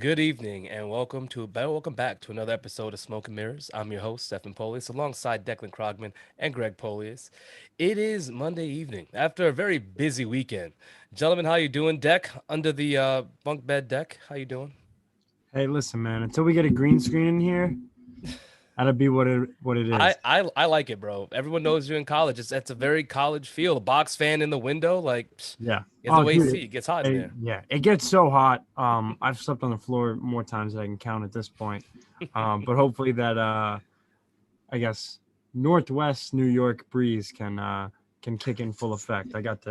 Good evening and welcome back to another episode of Smoke and Mirrors. I'm your host, Stephen Polius, alongside Declan Krogman and Greg Polius. It is Monday evening after a very busy weekend. Gentlemen, how you doing? Deck under the bunk bed deck. How you doing? Hey, listen, man. Until we get a green screen in here, that'll be what it I is. I like it, bro. Everyone knows you're in college. It's a very college feel. A box fan in the window, like Yeah. it's a Oh, way to dude. see. It gets hot in there. Yeah. It gets so hot. I've slept on the floor more times than I can count at this point. But hopefully that I guess Northwest New York breeze can kick in full effect. I got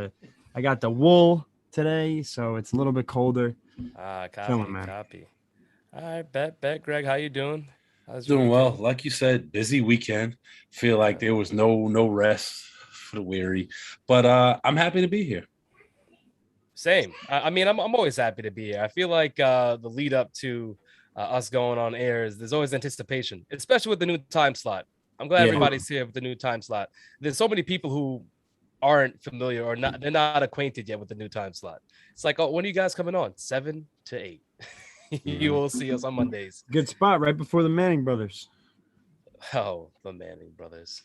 the wool today, so it's a little bit colder. Chilling, Copy, man. copy. All right, bet, Greg. How you doing? How's your Doing well. weekend? Like you said, busy weekend. Feel like Yeah. there was no rest for the weary. But I'm happy to be here. Same. I'm always happy to be here. I feel like the lead up to us going on air is there's always anticipation, especially with the new time slot. I'm glad Yeah. everybody's here with the new time slot. There's so many people who aren't familiar or not, they're not acquainted yet with the new time slot. It's like, oh, when are you guys coming on? 7 to 8. You will see us on Mondays. Good spot right before the Manning brothers. Oh, the Manning brothers.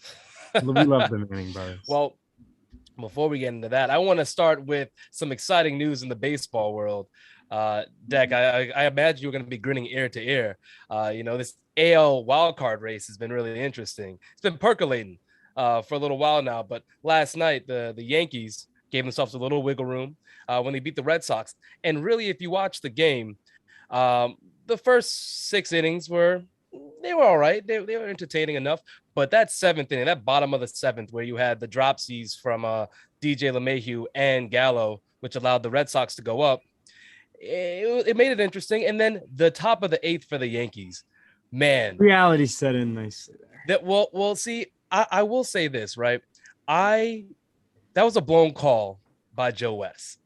We love the Manning brothers. Well, before we get into that, I want to start with some exciting news in the baseball world. Deck, I imagine you're going to be grinning ear to ear. This AL wildcard race has been really interesting. It's been percolating for a little while now, but last night the Yankees gave themselves a little wiggle room when they beat the Red Sox. And really, if you watch the game, the first 6 innings were all right. They were entertaining enough. But that seventh inning, that bottom of the seventh, where you had the dropsies from DJ LeMahieu and Gallo, which allowed the Red Sox to go up, it made it interesting. And then the top of the eighth for the Yankees, man. Reality set in nicely there. Well, see, I will say this, right? That was a blown call by Joe West.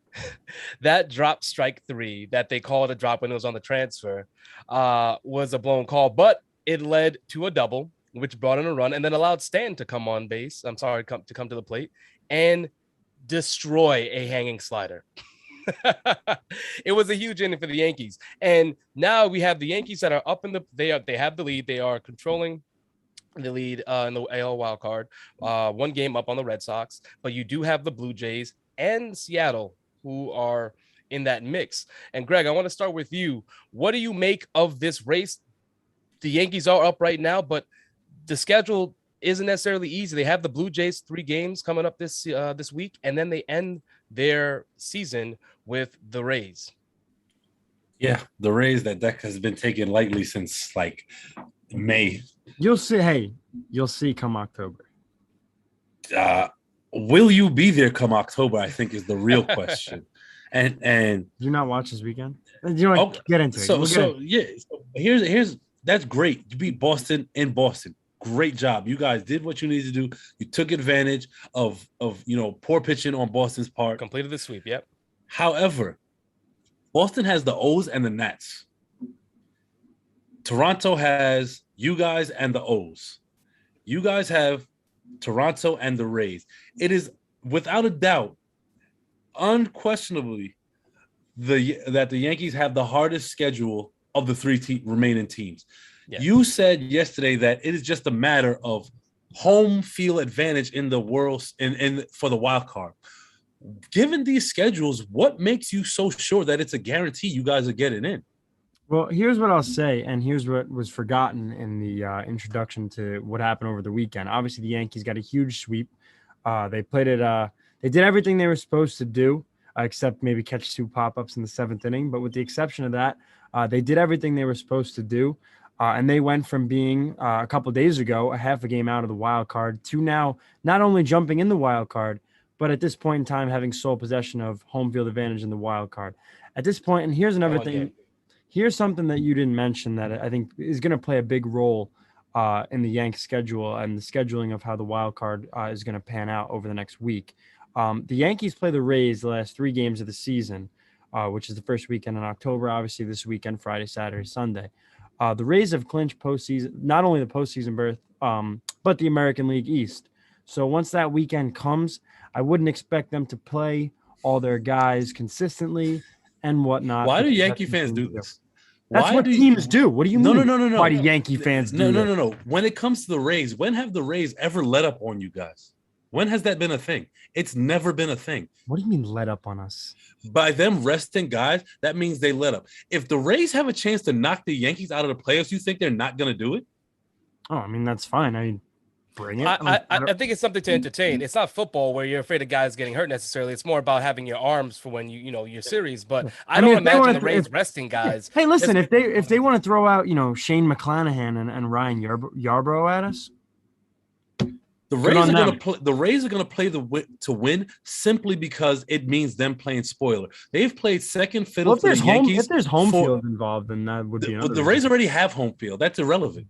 That drop strike three that they called a drop when it was on the transfer was a blown call, but it led to a double, which brought in a run and then allowed Stan to come on base. I'm sorry, to come to the plate and destroy a hanging slider. It was a huge inning for the Yankees. And now we have the Yankees that are up in they have the lead. They are controlling the lead in the AL wild card, one game up on the Red Sox, but you do have the Blue Jays and Seattle who are in that mix. And Greg, I want to start with you. What do you make of this race? The Yankees are up right now, but the schedule isn't necessarily easy. They have the Blue Jays 3 games coming up this week, and then they end their season with the Rays. Yeah, the Rays that deck has been taken lightly since like May. You'll see. Hey, you'll see come October. Will you be there come October? I think is the real question. And Did you not watch this weekend? You know, okay, get into it. So here's that's great. You beat Boston in Boston. Great job. You guys did what you needed to do. You took advantage of poor pitching on Boston's part. Completed the sweep. Yep. However, Boston has the O's and the Nats. Toronto has you guys and the O's. You guys have Toronto and the Rays. It is without a doubt, unquestionably, that the Yankees have the hardest schedule of the three remaining teams. Yeah. You said yesterday that it is just a matter of home field advantage in the world in for the wild card. Given these schedules, what makes you so sure that it's a guarantee you guys are getting in? Well, here's what I'll say, and here's what was forgotten in the introduction to what happened over the weekend. Obviously, the Yankees got a huge sweep. They played it. They did everything they were supposed to do, except maybe catch 2 pop-ups in the 7th inning. But with the exception of that, they did everything they were supposed to do. And they went from being a couple of days ago a half a game out of the wild card to now not only jumping in the wild card, but at this point in time having sole possession of home field advantage in the wild card. At this point, and here's another thing. Okay. Here's something that you didn't mention that I think is going to play a big role in the Yankees schedule and the scheduling of how the wild card is going to pan out over the next week. The Yankees play the Rays the last 3 games of the season, which is the first weekend in October, obviously this weekend, Friday, Saturday, Sunday. The Rays have clinched postseason, not only the postseason berth, but the American League East. So once that weekend comes, I wouldn't expect them to play all their guys consistently and whatnot. Why do Yankee fans do this? That's what teams do. What do you mean? No. Why do Yankee fans do that? No. When it comes to the Rays, when have the Rays ever let up on you guys? When has that been a thing? It's never been a thing. What do you mean let up on us? By them resting guys, that means they let up. If the Rays have a chance to knock the Yankees out of the playoffs, you think they're not going to do it? Oh, I mean, that's fine. I mean, bring it. I think it's something to entertain. It's not football where you're afraid of guys getting hurt necessarily. It's more about having your arms for when your series. But I don't imagine the Rays resting guys. Hey, listen, if they want to throw out Shane McClanahan and Ryan Yarbrough at us, the Rays are going to play to win simply because it means them playing spoiler. They've played second fiddle to the Yankees. If there's home field involved, then that would be the Rays already have home field. That's irrelevant.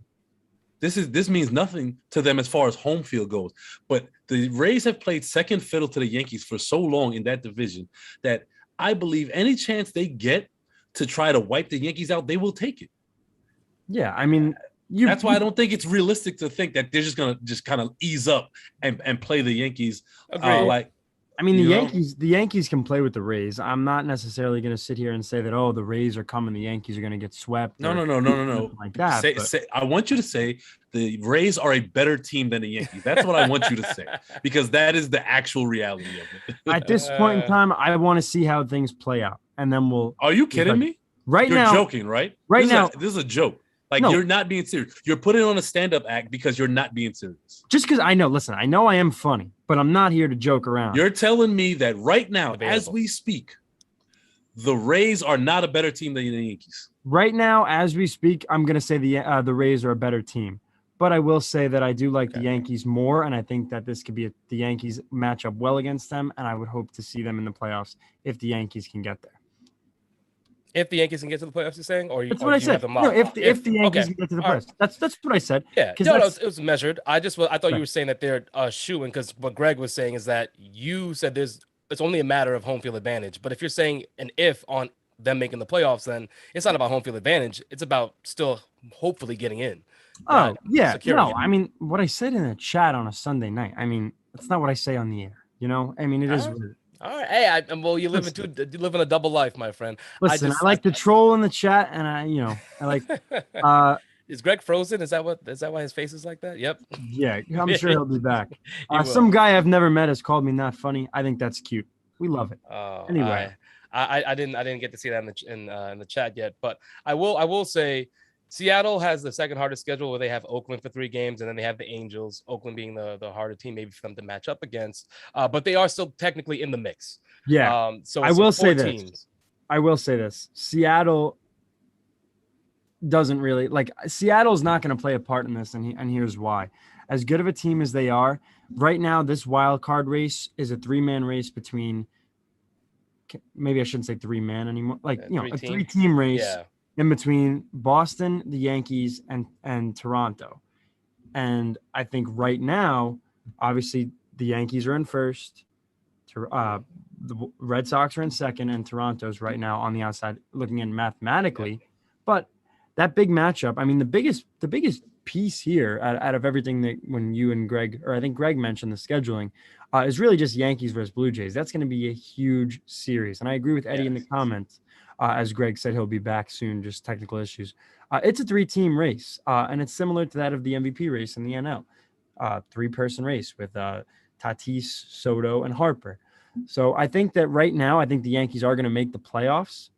This means nothing to them as far as home field goes. But the Rays have played second fiddle to the Yankees for so long in that division that I believe any chance they get to try to wipe the Yankees out, they will take it. Yeah, I mean, that's why I don't think it's realistic to think that they're just gonna kind of ease up and play the Yankees. The Yankees can play with the Rays. I'm not necessarily going to sit here and say that, the Rays are coming, the Yankees are going to get swept. No. Like that. I want you to say the Rays are a better team than the Yankees. That's what I want you to say, because that is the actual reality of it. At this point in time, I want to see how things play out, and then we'll. Are you kidding me? You're joking, right? This is a joke. Like, no. You're not being serious. You're putting on a stand-up act because you're not being serious. Just because I know I am funny, but I'm not here to joke around. You're telling me that right now, as we speak, the Rays are not a better team than the Yankees. Right now, as we speak, I'm going to say the Rays are a better team. But I will say that I do like the Yankees more, and I think that this could be the Yankees match up well against them, and I would hope to see them in the playoffs if the Yankees can get there. If the Yankees can get to the playoffs, you're saying? That's what I said. No, if the Yankees can get to the playoffs. That's what I said. Yeah. No, it was measured. I thought you were saying that they're shooing, because what Greg was saying is that you said it's only a matter of home field advantage. But if you're saying an if on them making the playoffs, then it's not about home field advantage. It's about still hopefully getting in. Oh, yeah. No, I mean, what I said in the chat on a Sunday night, I mean, that's not what I say on the air. I mean, it is weird. All right. Hey, you live in a double life, my friend. Listen, I like to troll in the chat, and I like. Is Greg frozen? Is that why his face is like that? Yep. Yeah, I'm sure he'll be back. Some guy I've never met has called me not funny. I think that's cute. We love it. Anyway, I didn't get to see that in the chat yet, but I will say Seattle has the second hardest schedule, where they have Oakland for 3 games, and then they have the Angels, Oakland being the harder team maybe for them to match up against. But they are still technically in the mix. Yeah. So I will say this. Seattle doesn't really Seattle's not going to play a part in this, and here's why. As good of a team as they are, right now this wild card race is a 3-man race between, maybe I shouldn't say 3-man anymore, a 3-team race. Yeah. In between Boston, the Yankees, and Toronto. And I think right now, obviously, the Yankees are in first. The Red Sox are in second, and Toronto's right now on the outside looking in mathematically. Yeah. But that big matchup, I mean, the biggest piece here out of everything that when you and Greg, or I think Greg mentioned the scheduling, is really just Yankees versus Blue Jays. That's going to be a huge series. And I agree with Eddie in the comments. As Greg said, he'll be back soon, just technical issues. It's a 3-team race, and it's similar to that of the MVP race in the NL. 3-person race with Tatis, Soto, and Harper. So I think that right now, I think the Yankees are going to make the playoffs.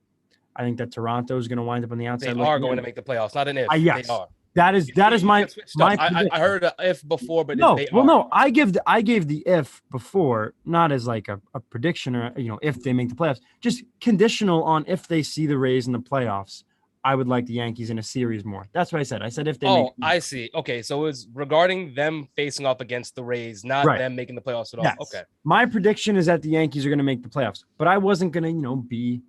I think that Toronto is going to wind up on the outside. They are going to make the playoffs, not an if. Yes. They are. That is my I heard a if before, but no. They well, are. no. I gave the if before, not as like a prediction or if they make the playoffs. Just conditional on if they see the Rays in the playoffs. I would like the Yankees in a series more. That's what I said. I said if they. Oh, I see. Okay, so it's regarding them facing off against the Rays, not them making the playoffs at all. Yes. Okay. My prediction is that the Yankees are going to make the playoffs, but I wasn't going to be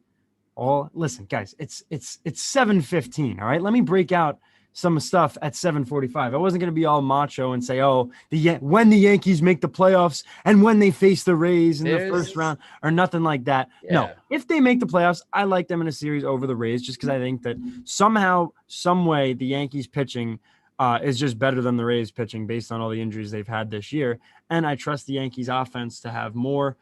all. Listen, guys, it's 7:15. All right, let me break out some stuff at 7:45. I wasn't going to be all macho and say, when the Yankees make the playoffs and when they face the Rays in the first round or nothing like that. Yeah. No, if they make the playoffs, I like them in a series over the Rays just because I think that somehow, some way, the Yankees pitching is just better than the Rays pitching based on all the injuries they've had this year. And I trust the Yankees offense to have more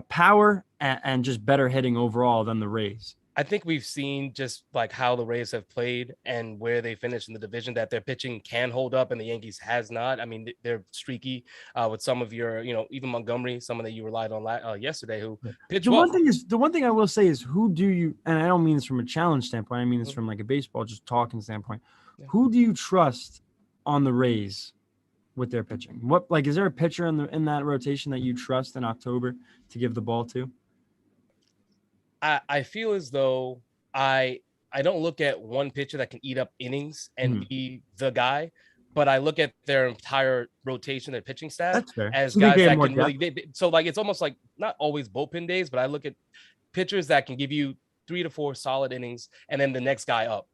power and just better hitting overall than the Rays. I think we've seen just like how the Rays have played and where they finished in the division, that their pitching can hold up and the Yankees has not. I mean, they're streaky with some of your, even Montgomery, someone that you relied on yesterday, who pitched The well. one thing I will say is, who do you, and I don't mean this from a challenge standpoint, I mean this from like a baseball, just talking standpoint. Yeah. Who do you trust on the Rays with their pitching? What, like, is there a pitcher in that rotation that you trust in October to give the ball to? I feel as though I don't look at one pitcher that can eat up innings and be the guy, but I look at their entire rotation, their pitching staff, as guys that can really. So like, it's almost like not always bullpen days, but I look at pitchers that can give you 3 to 4 solid innings, and then the next guy up.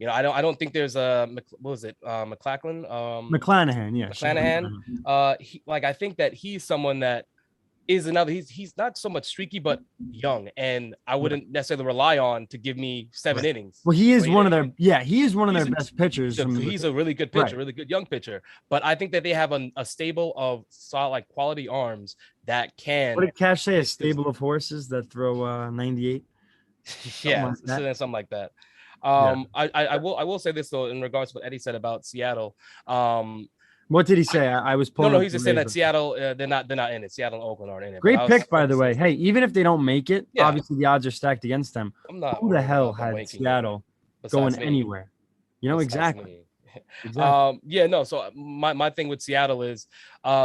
I don't think there's a McClanahan. McClanahan, yeah. McClanahan. I think that he's someone that is another. He's not so much streaky, but young, and I wouldn't necessarily rely on to give me 7 innings. Well, he is one of their their best pitchers. He's a really good pitcher, really good young pitcher. But I think that they have a stable of solid, like, quality arms that can. What did Cash say? A stable of horses that throw 98. Something like that. I will say this though, in regards to what Eddie said about Seattle. What did he say? I was pulling. No, he's just saying that Seattle, they're not in it. Seattle and Oakland aren't in it. Great pick, by the way. Hey, even if they don't make it, obviously the odds are stacked against them. Who the hell had Seattle going anywhere? Exactly. So my thing with Seattle is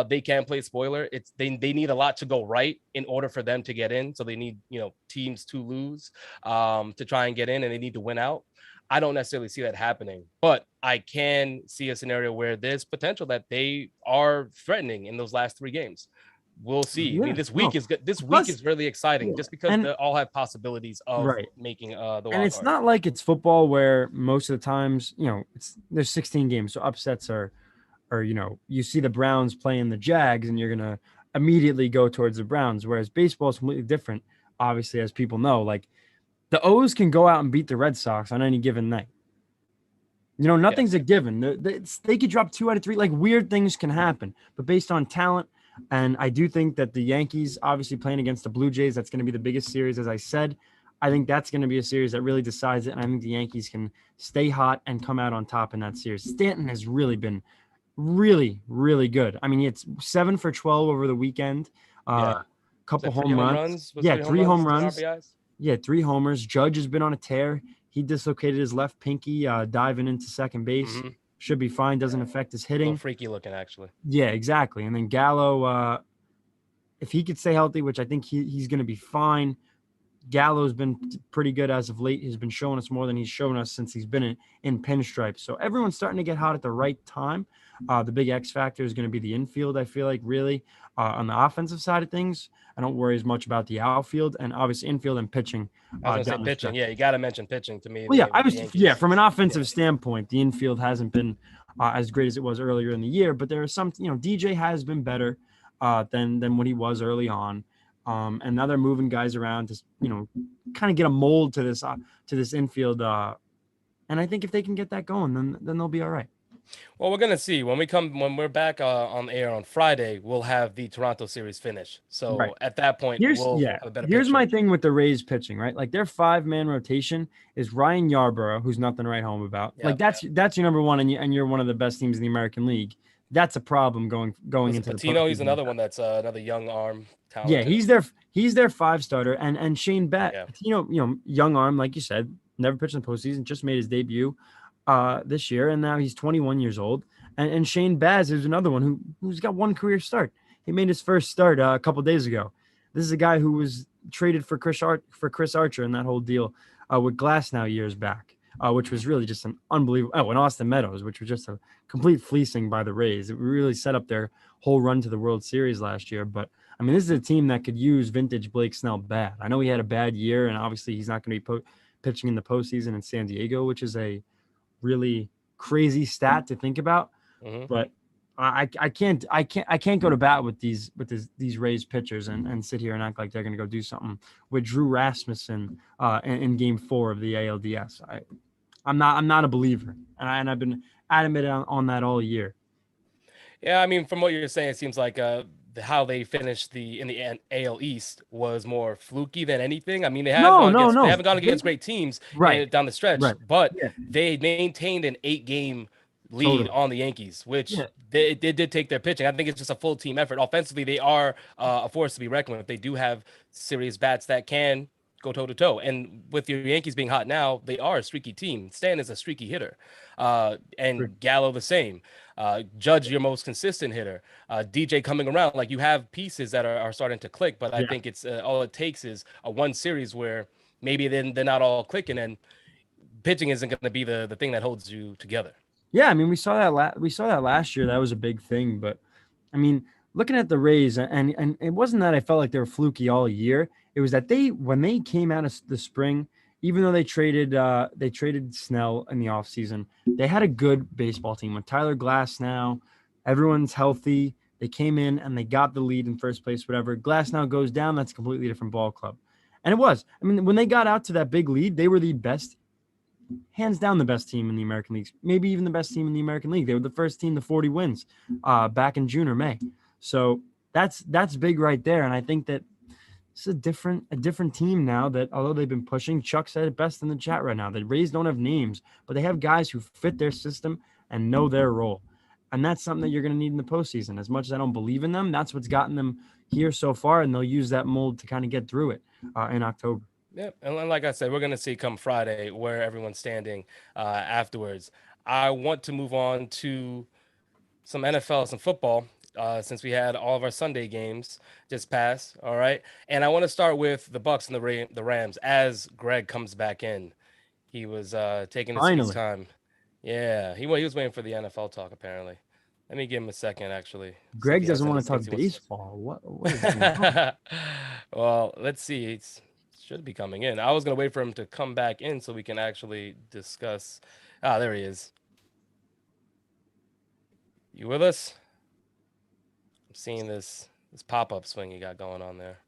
they can play spoiler. They need a lot to go right in order for them to get in. So they need teams to lose to try and get in, and they need to win out. I don't necessarily see that happening, but I can see a scenario where there's potential that they are threatening in those last 3 games. We'll see. Yeah. I mean, this week is good. This week is really exciting, just because they all have possibilities of making the wild card. And it's not like it's football where most of the times, there's 16 games, so upsets are you see the Browns playing the Jags and you're gonna immediately go towards the Browns. Whereas baseball is completely different, obviously, as people know. Like, the O's can go out and beat the Red Sox on any given night. Nothing's a given. They could drop 2 out of 3. Like, weird things can happen, but based on talent. And I do think that the Yankees, obviously playing against the Blue Jays, that's going to be the biggest series. As I said, I think that's going to be a series that really decides it. And I think the Yankees can stay hot and come out on top in that series. Stanton has really been really, really good. I mean, it's 7 for 12 over the weekend. Couple home runs. 3 home runs. Yeah, 3 homers. Judge has been on a tear. He dislocated his left pinky diving into second base. Mm-hmm. Should be fine. Doesn't affect his hitting. Freaky looking, actually. Yeah, exactly. And then Gallo, if he could stay healthy, which I think he's going to be fine. Gallo's been pretty good as of late. He's been showing us more than he's shown us since he's been in pinstripes. So everyone's starting to get hot at the right time. The big X factor is going to be the infield, I feel like, really. On the offensive side of things, I don't worry as much about the outfield, and obviously infield and pitching. I was going to say pitching. Yeah, you got to mention pitching to me. Well, from an offensive standpoint, the infield hasn't been as great as it was earlier in the year, but there are some, DJ has been better than what he was early on. And now they're moving guys around to, kind of get a mold to this infield. And I think if they can get that going, then they'll be all right. Well, we're going to see when we're back on the air on Friday, we'll have the Toronto series finish. So at that point, we'll have a better picture. Here's my thing with the Rays pitching, right? Like, their 5-man rotation is Ryan Yarbrough, who's nothing to write home about. Yep. Like, that's your number one, and you're one of the best teams in the American League. That's a problem going into Patino. He's another one that's another young arm talent. Yeah, he's their 5 starter, and Shane Patino, young arm, like you said, never pitched in the postseason, just made his debut this year, and now he's 21 years old. And Shane Baz is another one who's got one career start. He made his first start a couple days ago. This is a guy who was traded for Chris Archer and that whole deal with Glasnow years back, which was really just an unbelievable. Oh, and Austin Meadows, which was just a complete fleecing by the Rays. It really set up their whole run to the World Series last year. But I mean, this is a team that could use vintage Blake Snell bad. I know he had a bad year, and obviously he's not going to be pitching in the postseason in San Diego, which is a really crazy stat to think about. Mm-hmm. But I can't go to bat with these Rays pitchers and sit here and act like they're going to go do something with Drew Rasmussen in Game 4 of the ALDS. I'm not a believer, and I've been adamant on that all year. Yeah, I mean, from what you're saying, it seems like how they finished in the AL East was more fluky than anything. I mean, they No. haven't gone against great teams Right. down the stretch, Right. but Yeah. they maintained an 8-game lead Totally. on the Yankees, which Yeah. they did take their pitching. I think it's just a full team effort. Offensively, they are a force to be reckoned with. They do have serious bats that can go toe to toe. And with your Yankees being hot now, they are a streaky team. Stan is a streaky hitter, and Gallo the same. Judge, your most consistent hitter. DJ coming around, like you have pieces that are starting to click. But I think it's all it takes is a one series where maybe then they're not all clicking, and pitching isn't going to be the thing that holds you together. Yeah, I mean, we saw that last year. That was a big thing. But I mean, looking at the Rays, and it wasn't that I felt like they were fluky all year. It was that when they came out of the spring, even though they traded Snell in the offseason, they had a good baseball team with Tyler Glass now. Everyone's healthy. They came in and they got the lead in first place, whatever. Glass now goes down. That's a completely different ball club. And it was. I mean, when they got out to that big lead, they were the best, hands down the best team in the American League, maybe even the best team in the American League. They were the first team to 40 wins back in June or May. So that's big right there. And I think that it's a different team now that, although they've been pushing, Chuck said it best in the chat right now, the Rays don't have names, but they have guys who fit their system and know their role. And that's something that you're going to need in the postseason. As much as I don't believe in them, that's what's gotten them here so far, and they'll use that mold to kind of get through it in October. Yep. And like I said, we're going to see come Friday where everyone's standing afterwards. I want to move on to some NFL, some football, since we had all of our Sunday games just pass. All right. And I want to start with the Bucks and the Rams as Greg comes back in. He was taking his time. Yeah. He was waiting for the NFL talk, apparently. Let me give him a second, actually. Greg doesn't want to talk baseball. What is going on? Well, let's see. It should be coming in. I was going to wait for him to come back in so we can actually discuss. There he is. You with us? I'm seeing this pop-up swing you got going on there.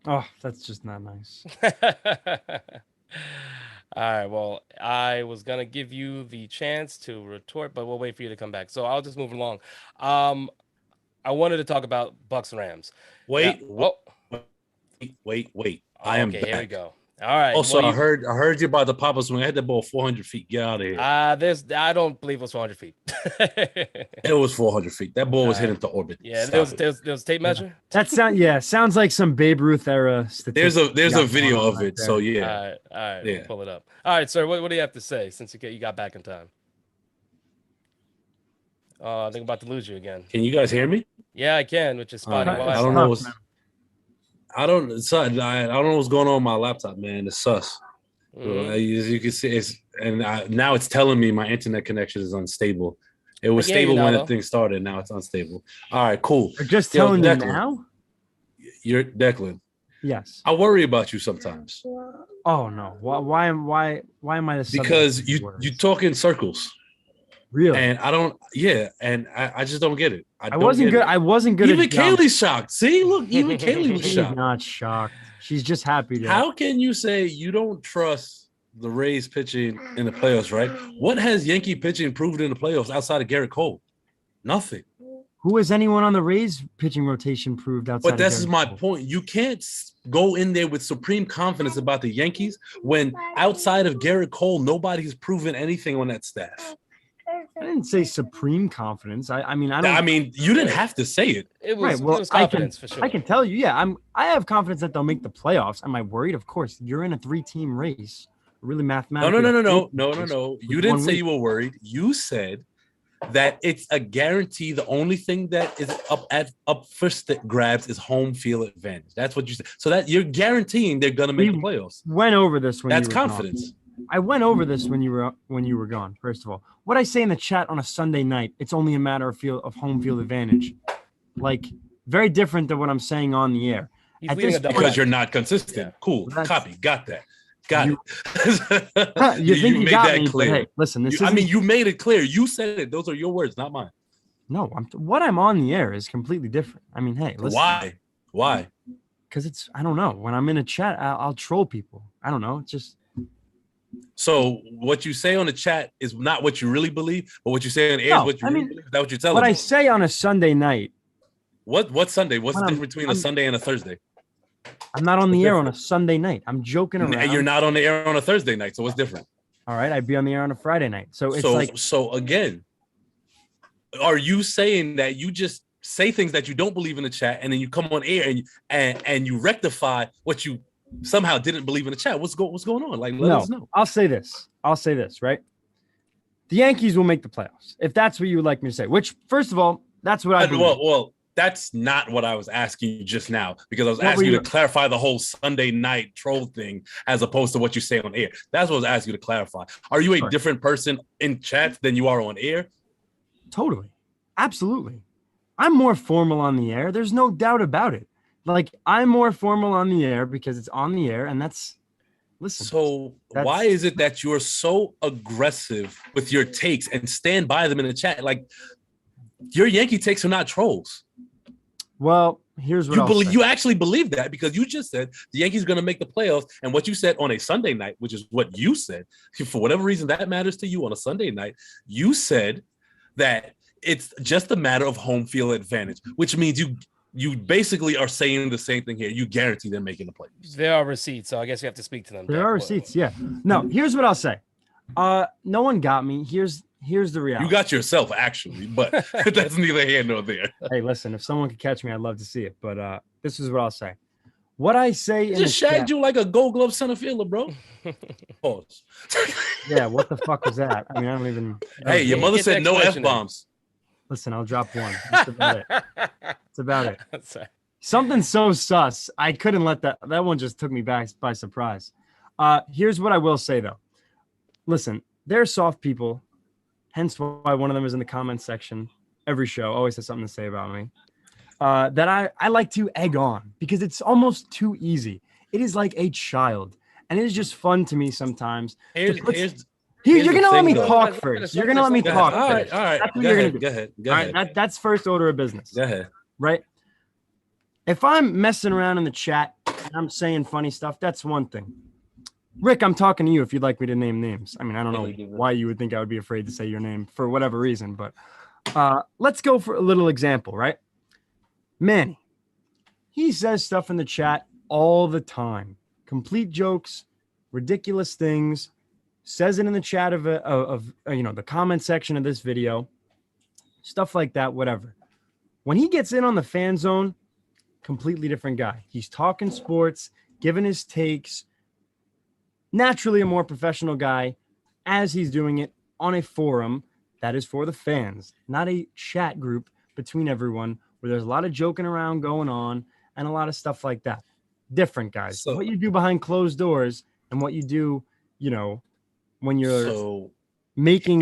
Oh, that's just not nice. All right, well, I was going to give you the chance to retort, but we'll wait for you to come back. So I'll just move along. I wanted to talk about Bucks and Rams. Wait. Oh. Wait. I am back. Here we go. All right. Also, I heard you about the pop up swing. I had that ball 400 feet. Get out of here. I don't believe it was 400 feet. It was 400 feet. That ball was hitting the orbit. Yeah, there was tape measure. That sounds like some Babe Ruth era statistics. There's a video of it. So yeah. All right. Yeah. We'll pull it up. All right, sir. What do you have to say since you got back in time? I think I'm about to lose you again. Can you guys hear me? Yeah, I can, which is spotty. I don't know. I don't know what's going on with my laptop, man. It's sus. As you can see, now it's telling me my internet connection is unstable. It was stable when the thing started. Now it's unstable. All right, cool. You're just telling you now? You're Declan. Yes. I worry about you sometimes. Oh no. Why am I the subject? Because you talk in circles. Really? And I don't. Yeah, and I just don't get it. I wasn't good. I wasn't good. Even Kaylee's shocked. See, look, even Kaylee was shocked. She's not shocked. She's just happy. How can you say you don't trust the Rays pitching in the playoffs? Right? What has Yankee pitching proved in the playoffs outside of Garrett Cole? Nothing. Who has anyone on the Rays pitching rotation proved outside? But this is my point. You can't go in there with supreme confidence about the Yankees when outside of Garrett Cole, nobody's proven anything on that staff. I didn't say supreme confidence. I mean, you didn't have to say it. It was confidence for sure. I can tell you, I have confidence that they'll make the playoffs. Am I worried? Of course. You're in a 3-team race. Really mathematically. No. You didn't say you were worried. You said that it's a guarantee. The only thing that is up for grabs is home field advantage. That's what you said. So that you're guaranteeing they're gonna make the playoffs. Went over this when that's you were confidence. Gone. I went over this when you were gone. First of all, what I say in the chat on a Sunday night, it's only a matter of home field advantage. Like very different than what I'm saying on the air. Because you're not consistent. Yeah. Cool. Copy. Got that. Got it. You made that clear. Hey, listen, you made it clear. You said it. Those are your words, not mine. No, what I'm on the air is completely different. I mean, hey, listen. Why? Because I don't know. When I'm in a chat, I'll troll people. I don't know. It's just. So what you say on the chat is not what you really believe, but what you say on the air is what you really believe. Is that what you're telling me? What I say on a Sunday night. What Sunday? What's the difference between a Sunday and a Thursday? I'm not on the air on a Sunday night. I'm joking around. And you're not on the air on a Thursday night. So what's different? All right, I'd be on the air on a Friday night. So it's so again, are you saying that you just say things that you don't believe in the chat, and then you come on air and you rectify what you somehow didn't believe in the chat? What's going on? Like, let us know. I'll say this, right? The Yankees will make the playoffs, if that's what you would like me to say. Which, first of all, that's what I believe. Well, that's not what I was asking you just now, because I was asking you to clarify the whole Sunday night troll thing as opposed to what you say on air. That's what I was asking you to clarify. Are you a different person in chats than you are on air? Totally. Absolutely. I'm more formal on the air. There's no doubt about it. Like, I'm more formal on the air because it's on the air, and that's listen. So why is it that you're so aggressive with your takes and stand by them in the chat? Like, your Yankee takes are not trolls. Well, here's what you actually believe that, because you just said the Yankees are going to make the playoffs, and what you said on a Sunday night, which is what you said, for whatever reason that matters to you on a Sunday night, you said that it's just a matter of home field advantage, which means you basically are saying the same thing here. You guarantee them making the playoffs. There are receipts, so I guess you have to speak to them. There are receipts, yeah. No, here's what I'll say. No one got me. Here's the reality. You got yourself, actually, but that's neither here nor there. Hey, listen, if someone could catch me, I'd love to see it. But this is what I'll say. What I say in just shagged you like a Gold Glove center fielder, bro. Pause. Yeah, what the fuck was that? I mean, I don't even. Hey, your mother said no F-bombs. Listen, I'll drop one. That's about it. That's about it. Something so sus. I couldn't let that one just took me back by surprise. Here's what I will say, though. Listen, they're soft people. Hence why one of them is in the comments section. Every show always has something to say about me. That I like to egg on because it's almost too easy. It is like a child. And it is just fun to me sometimes. You're going to let me talk first. You're going to let me talk first. All right. Go ahead. Right, that's first order of business. Go ahead. Right? If I'm messing around in the chat and I'm saying funny stuff, that's one thing. Rick, I'm talking to you if you'd like me to name names. I mean, I don't know why you would think I would be afraid to say your name for whatever reason, but let's go for a little example, right? Manny, he says stuff in the chat all the time. Complete jokes, ridiculous things, says it in the chat of the comment section of this video, stuff like that, whatever. When he gets in on the fan zone, completely different guy. He's talking sports, giving his takes, naturally a more professional guy as he's doing it on a forum that is for the fans, not a chat group between everyone where there's a lot of joking around going on and a lot of stuff like that. Different, guys. So, what you do behind closed doors and what you do, when you're making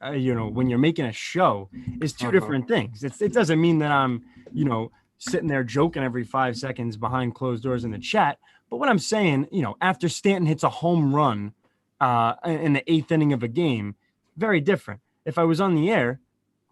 when you're making a show is two different things. It doesn't mean that I'm, sitting there joking every 5 seconds behind closed doors in the chat. But what I'm saying, after Stanton hits a home run in the 8th inning of a game, very different. If I was on the air,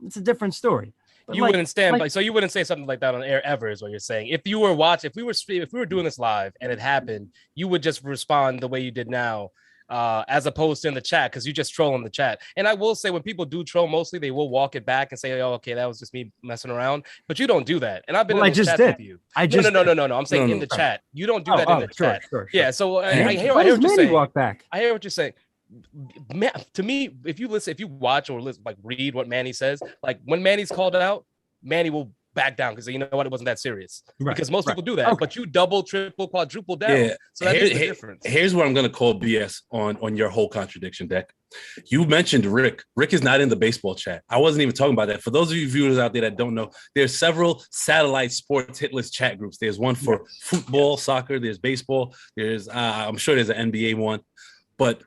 it's a different story. But you wouldn't stand, so you wouldn't say something like that on air ever, is what you're saying. If you were watching, if we were doing this live and it happened, you would just respond the way you did now, as opposed to in the chat, because you just troll in the chat. And I will say, when people do troll, mostly they will walk it back and say, "Oh, okay, that was just me messing around." But you don't do that. And I've been in the chat with you. No. I'm saying in the chat. You don't do that in the chat. Sure. Yeah. So I hear what you're saying. Walk back. I hear what you're saying. To me, if you watch or listen, like read what Manny says, like when Manny's called out, Manny will back down because you know what, it wasn't that serious. Right. Because most people do that, but you double, triple, quadruple down. Yeah. So that's the difference. Here's where I'm going to call BS on your whole contradiction, Deck. You mentioned Rick. Rick is not in the baseball chat. I wasn't even talking about that. For those of you viewers out there that don't know, there's several satellite sports hit list chat groups. There's one for football, soccer. There's baseball. There's I'm sure there's an NBA one. But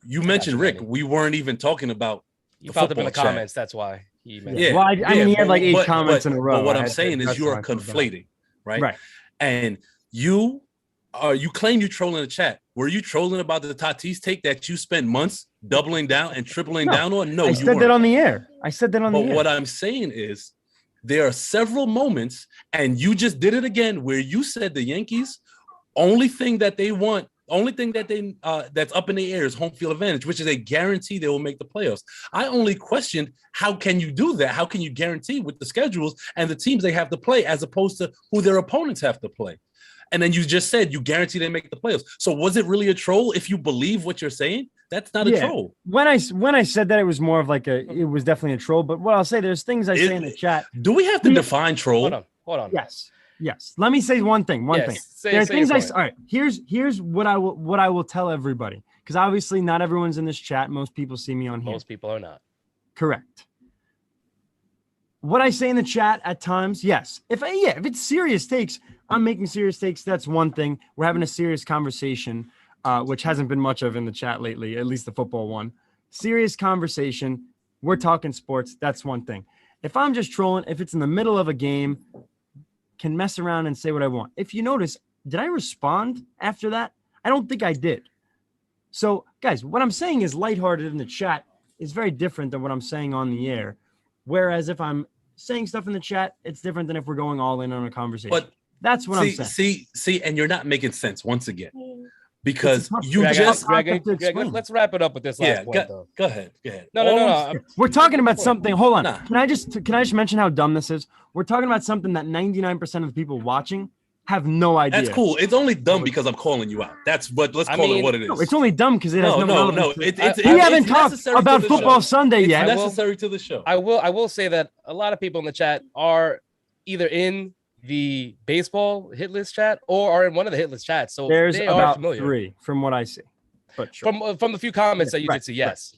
you mentioned Rick. We weren't even talking about. You found them in the comments. That's why. Yeah. Well, I mean, he had like 8 comments in a row. But what I'm saying is you are conflating, right? Right. And you claim you trolling the chat. Were you trolling about the Tatis take that you spent months doubling down and tripling down on? No, I said that on the air. But what I'm saying is there are several moments, and you just did it again, where you said the Yankees only thing that they want The only thing that that's up in the air is home field advantage, which is a guarantee they will make the playoffs. I only questioned how can you do that? How can you guarantee with the schedules and the teams they have to play as opposed to who their opponents have to play? And then you just said you guarantee they make the playoffs. So was it really a troll if you believe what you're saying? That's not a troll. When I said that, it was more of like it was definitely a troll. But what I'll say, there's things I say in the chat. Do we have to define troll? Hold on. Yes. Let me say one thing. There are things all right. Here's what I will tell everybody, because obviously not everyone's in this chat. Most people see me on here. Most people are not. Correct. What I say in the chat at times, yes. If it's serious takes, I'm making serious takes. That's one thing. We're having a serious conversation, which hasn't been much of in the chat lately, at least the football one. Serious conversation. We're talking sports. That's one thing. If I'm just trolling, if it's in the middle of a game, can mess around and say what I want. If you notice, did I respond after that? I don't think I did. So, guys, what I'm saying is lighthearted in the chat is very different than what I'm saying on the air. Whereas if I'm saying stuff in the chat, it's different than if we're going all in on a conversation. But that's what I'm saying. See, and you're not making sense once again. Because Greg, let's wrap it up with this last point, though. Go ahead. No. We're talking about something. Hold on. Nah. Can I just mention how dumb this is? We're talking about something that 99% of the people watching have no idea. That's cool. It's only dumb because I'm calling you out. Let's call it what it is. No, it's only dumb because it has no. We haven't talked about Football Sunday yet. It's necessary to the show. I will say that a lot of people in the chat are either in the baseball hit list chat or are in one of the hit list chats. So there's they about are familiar. 3 from what I see. But sure. From the few comments that you did see, yes.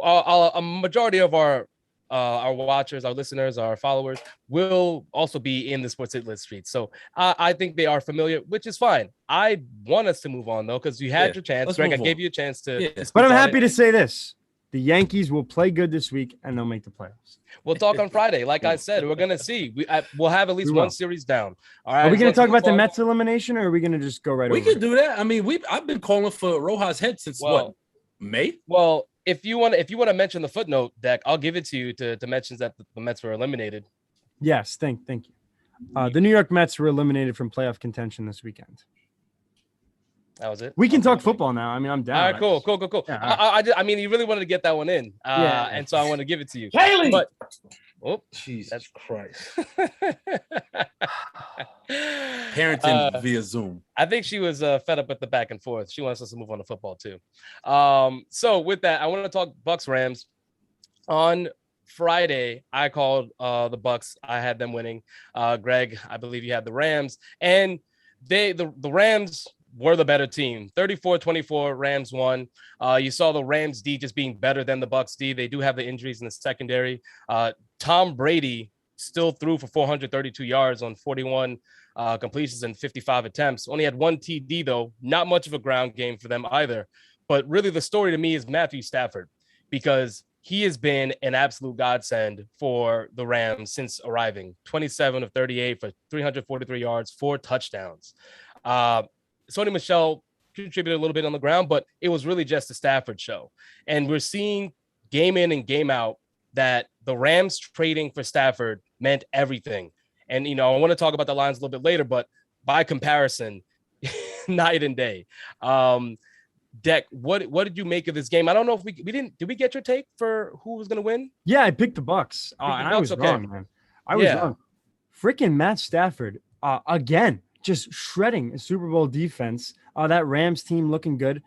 A majority of our watchers, our listeners, our followers will also be in the sports hit list street. So I think they are familiar, which is fine. I want us to move on though, because you had your chance. Greg, I gave you a chance to. But I'm happy to say this. The Yankees will play good this week and they'll make the playoffs. We'll talk on Friday. Like I said, we're going to see. We'll have at least one series down. All right. Are we going to talk about the Mets elimination, or are we going to just go right over? We could do that. I mean, I've been calling for Rojas' head since May? Well, if you want to mention the footnote, Deck, I'll give it to you to mention that the Mets were eliminated. Yes, thank you. The New York Mets were eliminated from playoff contention this weekend. That was it. We can talk football now. I mean, I'm down. All right, cool. Yeah, I mean, you really wanted to get that one in, and so I want to give it to you. Haley! But Jesus Christ. Parenting via Zoom. I think she was fed up with the back and forth. She wants us to move on to football too. So with that, I want to talk Bucks Rams. On Friday, I called the Bucks. I had them winning. Greg, I believe you had the Rams, and the Rams were the better team. 34-24, Rams won. You saw the Rams D just being better than the Bucks D. They do have the injuries in the secondary. Tom Brady still threw for 432 yards on 41 completions and 55 attempts. Only had one TD, though. Not much of a ground game for them either. But really the story to me is Matthew Stafford, because he has been an absolute godsend for the Rams since arriving. 27 of 38 for 343 yards, 4 touchdowns. Sony Michel contributed a little bit on the ground, but it was really just the Stafford show. And we're seeing game in and game out that the Rams trading for Stafford meant everything. And, I want to talk about the lines a little bit later, but by comparison, night and day. Deck, what did you make of this game? I don't know if did we get your take for who was going to win? Yeah, I picked the Bucks. And I was wrong, man. I was wrong. Freaking Matt Stafford, again. Just shredding a Super Bowl defense. That Rams team looking good.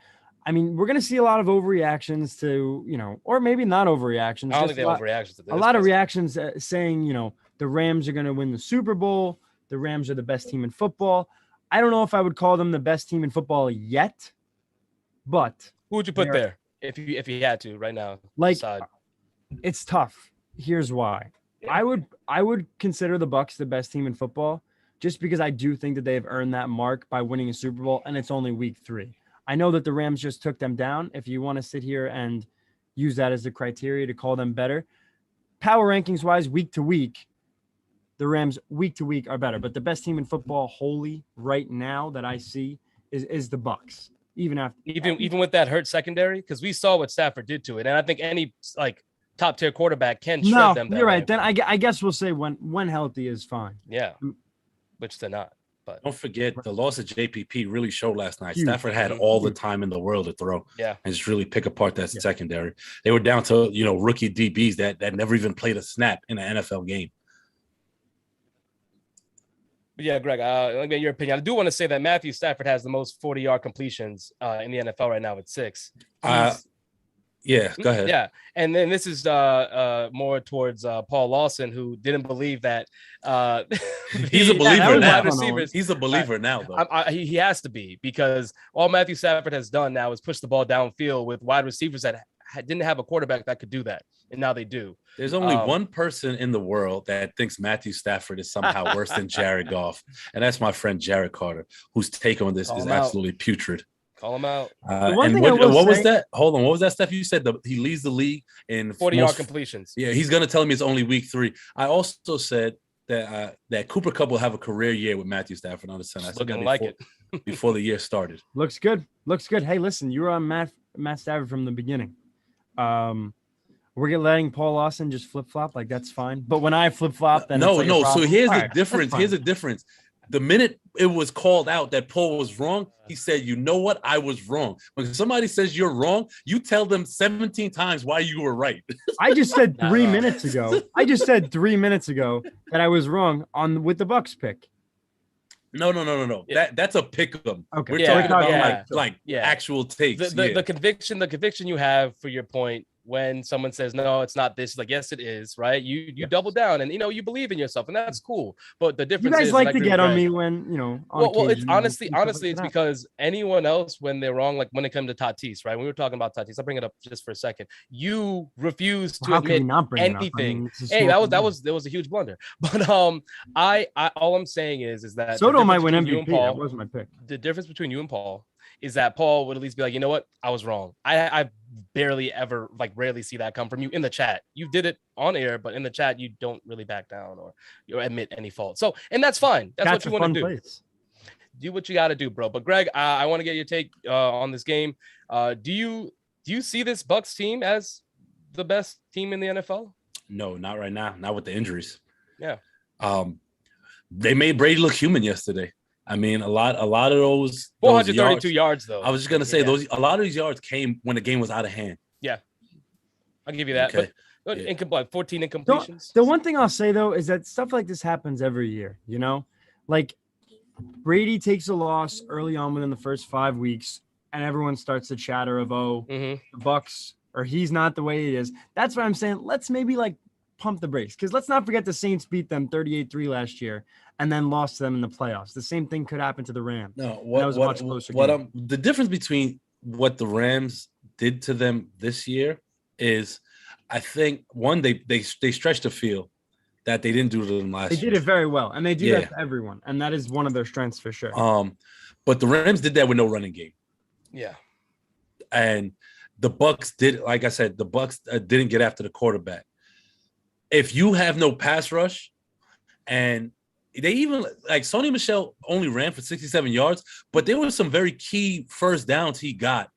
I mean, we're going to see a lot of overreactions to, or maybe not overreactions. I don't think they're overreactions to this. A lot of reactions saying, the Rams are going to win the Super Bowl. The Rams are the best team in football. I don't know if I would call them the best team in football yet, but who would you put there if you had to right now? It's tough. Here's why. Yeah. I would consider the Bucks the best team in football, just because I do think that they have earned that mark by winning a Super Bowl, and it's only week 3. I know that the Rams just took them down. If you want to sit here and use that as the criteria to call them better, power rankings wise, week to week, the Rams week to week are better. But the best team in football wholly right now that I see is the Bucks. Even with that hurt secondary, because we saw what Stafford did to it, and I think any top tier quarterback can shred them. You're right. Then I guess we'll say when healthy is fine. Yeah. Which they're not. But don't forget the loss of JPP really showed last night. Huge. Stafford had all the time in the world to throw. Yeah. And just really pick apart that secondary. They were down to, rookie DBs that never even played a snap in an NFL game. But yeah, Greg, let me get your opinion. I do want to say that Matthew Stafford has the most 40-yard completions in the NFL right now with 6. Yeah, go ahead. Yeah, and then this is more towards Paul Lawson, who didn't believe that he's a believer now. Receivers, he's a believer now, though. He has to be, because all Matthew Stafford has done now is push the ball downfield with wide receivers that didn't have a quarterback that could do that, and now they do. There's only one person in the world that thinks Matthew Stafford is somehow worse than Jared Goff, and that's my friend Jared Carter, whose take on this is absolutely putrid. Call him out. What was that? Hold on. What was that stuff you said? He leads the league in 40-yard completions. Yeah, he's going to tell me it's only week 3. I also said that Cooper Kupp will have a career year with Matthew Stafford on the center. Looking like it. Before the year started. Looks good. Hey, listen, you were on Matt Stafford from the beginning. We're letting Paul Lawson just flip-flop, like that's fine. But when I flip-flop, then no. So here's the difference. Here's the difference. The minute it was called out that Paul was wrong, he said, "You know what? I was wrong." When somebody says you're wrong, you tell them 17 times why you were right. I just said 3 minutes ago. That I was wrong with the Bucks pick. No. Yeah. That's a pick 'em. Okay. We're talking about actual takes. The conviction you have for your point when someone says no, it's not this, like yes, it is, right? You double down and you believe in yourself, and that's cool. But the difference you guys is like to get on me when it's honestly it's because anyone else when they're wrong, like when it comes to Tatis, right? When we were talking about Tatis, I'll bring it up just for a second. You refuse to admit anything. Hey, that was a huge blunder. But I all I'm saying is that Soto might win MVP. That was my pick. The difference between you and Paul is that Paul would at least be like, you know what, I was wrong. I barely ever, rarely see that come from you in the chat. You did it on air, but in the chat, you don't really back down or admit any fault. So, and that's fine. That's what you want to do. Place. Do what you got to do, bro. But Greg, I want to get your take on this game. Do you see this Bucks team as the best team in the NFL? No, not right now. Not with the injuries. Yeah. They made Brady look human yesterday. I mean, a lot of those 432 yards though. I was just gonna say a lot of these yards came when the game was out of hand. Yeah, I'll give you that. Okay. But 14 incompletions. The one thing I'll say though is that stuff like this happens every year. Like Brady takes a loss early on within the first 5 weeks, and everyone starts to chatter of the Bucks or he's not the way he is. That's what I'm saying. Let's maybe pump the brakes, because let's not forget the Saints beat them 38-3 last year and then lost to them in the playoffs. The same thing could happen to the Rams. No, the difference between what the Rams did to them this year is, I think, one, they stretched the field that they didn't do to them last year. They did it very well, and they do that to everyone, and that is one of their strengths for sure. But the Rams did that with no running game. Yeah. And the Bucks did, like I said, the Bucks didn't get after the quarterback. If you have no pass rush, and they even Sony Michel only ran for 67 yards, but there were some very key first downs he got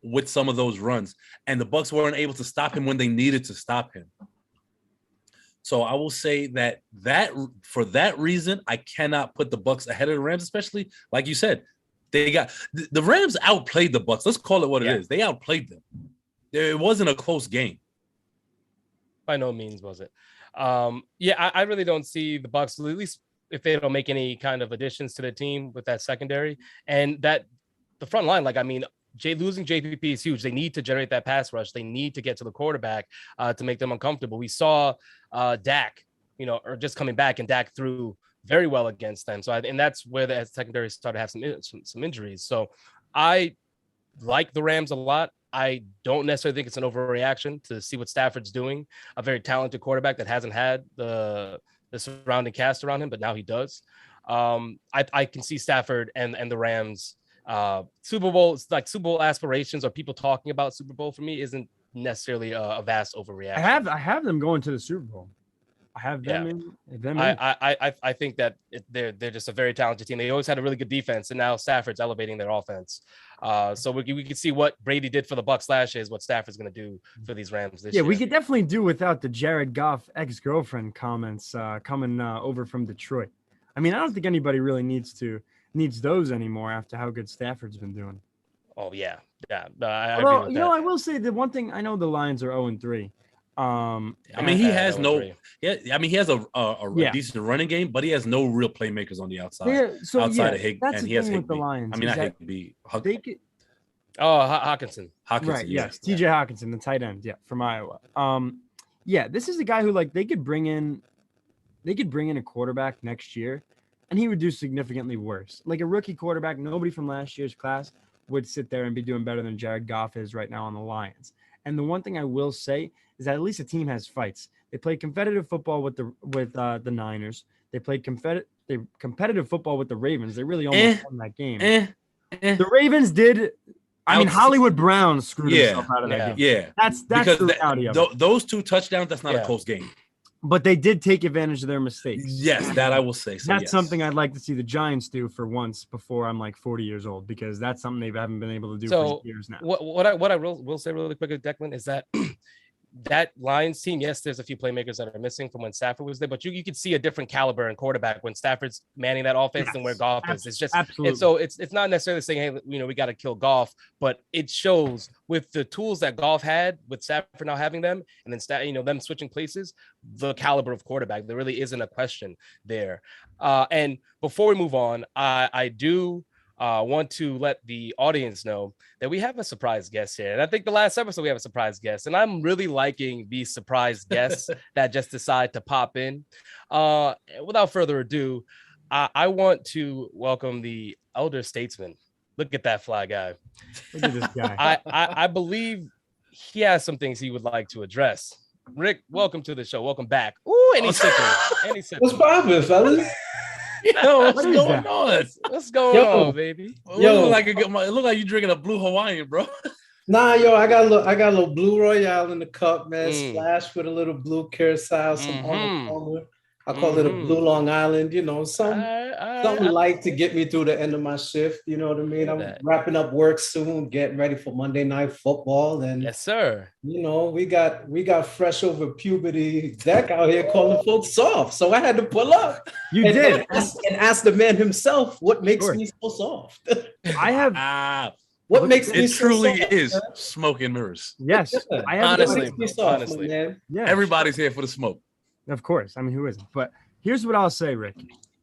with some of those runs, and the Bucks weren't able to stop him when they needed to stop him. So I will say that for that reason, I cannot put the Bucks ahead of the Rams, especially like you said, the Rams outplayed the Bucks. Let's call it what it is. They outplayed them. It wasn't a close game. By no means was it. I really don't see the Bucks, at least if they don't make any kind of additions to the team with that secondary and that the front line. Losing JPP is huge. They need to generate that pass rush. They need to get to the quarterback to make them uncomfortable. We saw Dak, or just coming back, and Dak threw very well against them. So, and that's where the secondary started to have some injuries. So, I like the Rams a lot. I don't necessarily think it's an overreaction to see what Stafford's doing. A very talented quarterback that hasn't had the surrounding cast around him, but now he does. I can see Stafford and the Rams. Super Bowl, Super Bowl aspirations or people talking about Super Bowl for me isn't necessarily a vast overreaction. I have them going to the Super Bowl. I have them in. I think that they're just a very talented team. They always had a really good defense, and now Stafford's elevating their offense. So we can see what Brady did for the Bucks last year is what Stafford's going to do for these Rams this year. Yeah, we could definitely do without the Jared Goff ex-girlfriend comments coming over from Detroit. I mean, I don't think anybody really needs those anymore after how good Stafford's been doing. Oh yeah. I Although, agree with that. I will say the one thing, I know the Lions are 0-3. I mean, he has he has a decent running game, but he has no real playmakers on the outside. Outside of Higby, and he has Higby. With the Lions. I mean, not Higby. Hawkinson. Right. Yes. TJ Hawkinson, the tight end. Yeah, from Iowa. Yeah, this is a guy who they could bring in a quarterback next year, and he would do significantly worse. Like a rookie quarterback, nobody from last year's class would sit there and be doing better than Jared Goff is right now on the Lions. And the one thing I will say is that at least a team has fights. They played competitive football with the Niners. They played competitive football with the Ravens. They really almost won that game. The Ravens did. I mean, Hollywood Brown screwed himself out of that game. Yeah, that's the reality of it. Those 2 touchdowns, that's not a close game. But they did take advantage of their mistakes. Yes, that I will say. So that's something I'd like to see the Giants do for once before I'm 40 years old, because that's something they haven't been able to do for years now. What I will say really quickly, Declan, is that that Lions team, yes, there's a few playmakers that are missing from when Stafford was there, but you could see a different caliber in quarterback when Stafford's manning that offense than where Goff is. It's just absolutely. And so it's not necessarily saying, hey, we got to kill Goff, but it shows with the tools that Goff had with Stafford now having them, and then them switching places, the caliber of quarterback. There really isn't a question there. And before we move on, I do want to let the audience know that we have a surprise guest here. And I think the last episode we have a surprise guest, and I'm really liking these surprise guests that just decide to pop in. Without further ado, I want to welcome the elder statesman. Look at that fly guy. Look at this guy. I believe he has some things he would like to address. Rick, welcome to the show. Welcome back. Ooh, any second. What's poppin', fellas? Yo, what's going on? What's going on, baby? Yo, it look like you drinking a blue Hawaiian, bro. Nah, yo, I got a little blue Royale in the cup, man. Splashed with a little blue curacao, some Arnold. I call it a blue Long Island, something light to get me through the end of my shift. You know what I mean? I'm wrapping up work soon, getting ready for Monday Night Football. And yes, sir. We got fresh over puberty Deck out here calling folks soft. So I had to pull up. You did. And ask the man himself what makes me so soft. I have what makes me it so truly soft, is man? smoke and mirrors. Yes. I have honestly, man. Yeah, everybody's here for the smoke. Of course. I mean, who isn't? But here's what I'll say, Rick.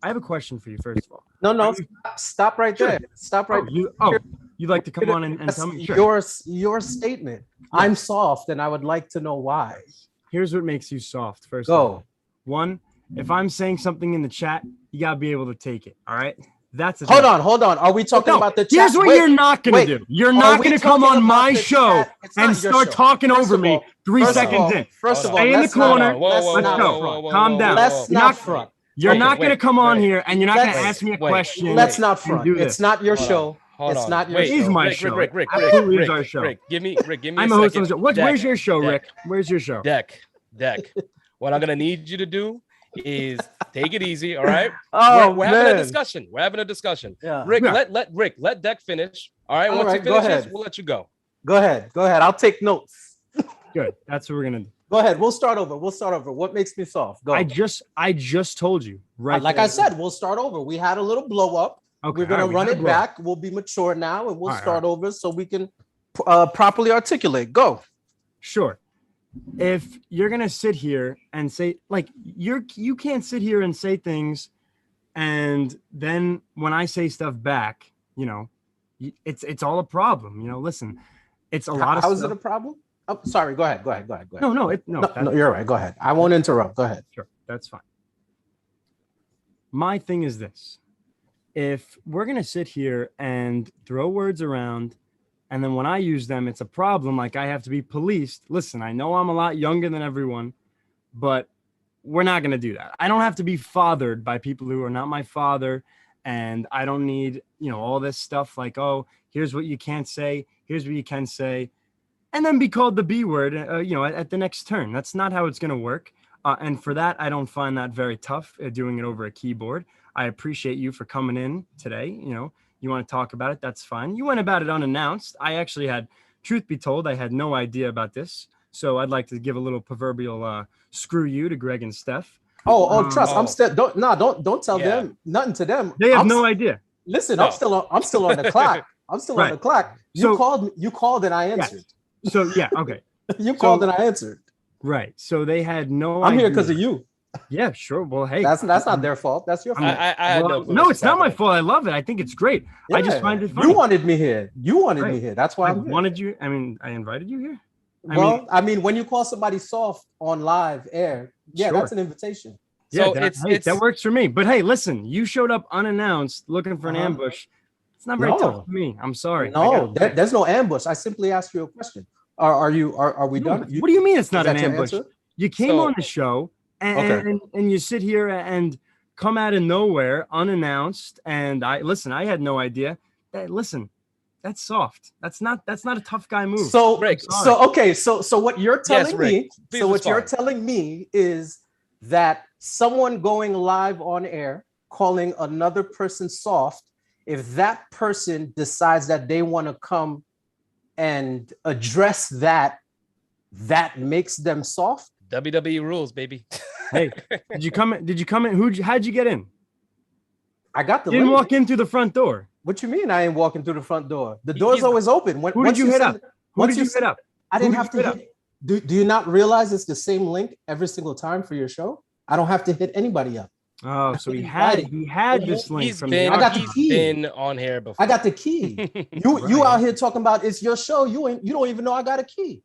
I have a question for you, first of all. No, stop right there. Stop right there. You'd like to come on and tell me? Sure. Your statement. I'm soft, and I would like to know why. Here's what makes you soft. First of all. One, if I'm saying something in the chat, you got to be able to take it. All right? That's Hold on. Are we talking about the chat? Here's what you're not going to do. You're not going to come on my show and start talking over me 3 seconds in. First of all, stay in the corner. Let's go. Calm down. Let's not front. You're not going to come on here and you're not going to ask me a question. Let's not front. It's not your show. It's not your show. It is my show. Rick, absolutely is our show. Rick, give me I'm a host of the show. Where's your show, Rick? Where's your show? Deck. What I'm going to need you to do is take it easy, all right? We're having a discussion. Yeah. Rick, let Deck finish. All right. Once he finishes, we'll let you go. Go ahead. I'll take notes. Good. That's what we're gonna do. Go ahead. We'll start over. What makes me soft? Go. I just told you, right? Like I said, we'll start over. We had a little blow up. Okay, we're gonna run it back. We'll be mature now, and we'll start over so we can properly articulate. Go. Sure. If you're gonna sit here and say you can't sit here and say things, and then when I say stuff back, it's all a problem. Listen, it's a lot of. How is it a problem? Oh, sorry. Go ahead. No, you're right. Go ahead. I won't interrupt. Go ahead. Sure, that's fine. My thing is this: if we're gonna sit here and throw words around, and then when I use them, it's a problem. Like I have to be policed. Listen, I know I'm a lot younger than everyone, but we're not going to do that. I don't have to be fathered by people who are not my father. And I don't need, all this stuff like, oh, here's what you can't say. Here's what you can say. And then be called the B word, at the next turn. That's not how it's going to work. And for that, I don't find that very tough doing it over a keyboard. I appreciate you for coming in today. You want to talk about it? That's fine. You went about it unannounced. I actually had, truth be told, I had no idea about this. So I'd like to give a little proverbial screw you to Greg and Steph. Trust. I'm still don't tell them nothing to them. They have no idea. Listen, no. I'm still on the clock. I'm still on the clock. You called and I answered. Yeah. So yeah, okay. You called and I answered. Right. So they had no I'm idea. here because of you. Yeah, sure. Well, hey, that's not their fault. That's your fault. No, it's not my fault. I love it. I think it's great. Yeah, I just find it funny. You wanted me here. Me here. That's why I wanted you. I mean, I invited you here. I mean, when you call somebody soft on live air, that's an invitation. Yeah, so that works for me. But hey, listen, you showed up unannounced looking for an ambush. It's not very tough for me. I'm sorry. No, there's no ambush. I simply asked you a question. Are we done? What do you mean it's not an ambush? You came on the show and you sit here and come out of nowhere unannounced. And I had no idea. Listen, that's soft. That's not a tough guy move. So what you're telling me is that someone going live on air calling another person soft, if that person decides that they want to come and address that makes them soft. WWE rules, baby. Hey, did you come in? How'd you get in? I got the You didn't walk in through the front door. What you mean I ain't walking through the front door? The door's always open. Who did you hit up? Who did you hit up? I didn't have to hit. Do you not realize it's the same link every single time for your show? I don't have to hit anybody up. Oh, so he had this link from I got the key. Been on here before. I got the key. You out here talking about it's your show. You don't even know I got a key.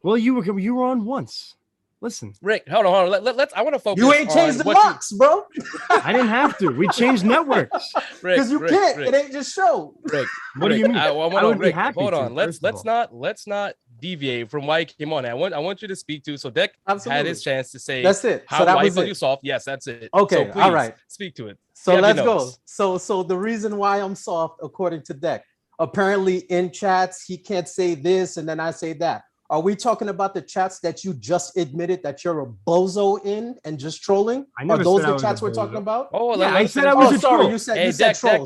Well, you were on once. Listen, Rick, hold on. Let's. I want to focus. You ain't changed the locks, bro. I didn't have to. We changed networks. Because you can't. It ain't just show. Rick, what do you mean? I would be happy. Hold on. Let's not deviate from why he came on. I want you to speak to. So Deck had his chance to say. That's it. How why you soft? Yes, that's it. Okay. So please, all right. Speak to it. So let's go. So the reason why I'm soft, according to Deck, apparently in chats he can't say this and then I say that. Are we talking about the chats that you just admitted that you're a bozo in and just trolling? Are those the chats we're talking about? Oh, yeah, I said I was a troll. You said troll.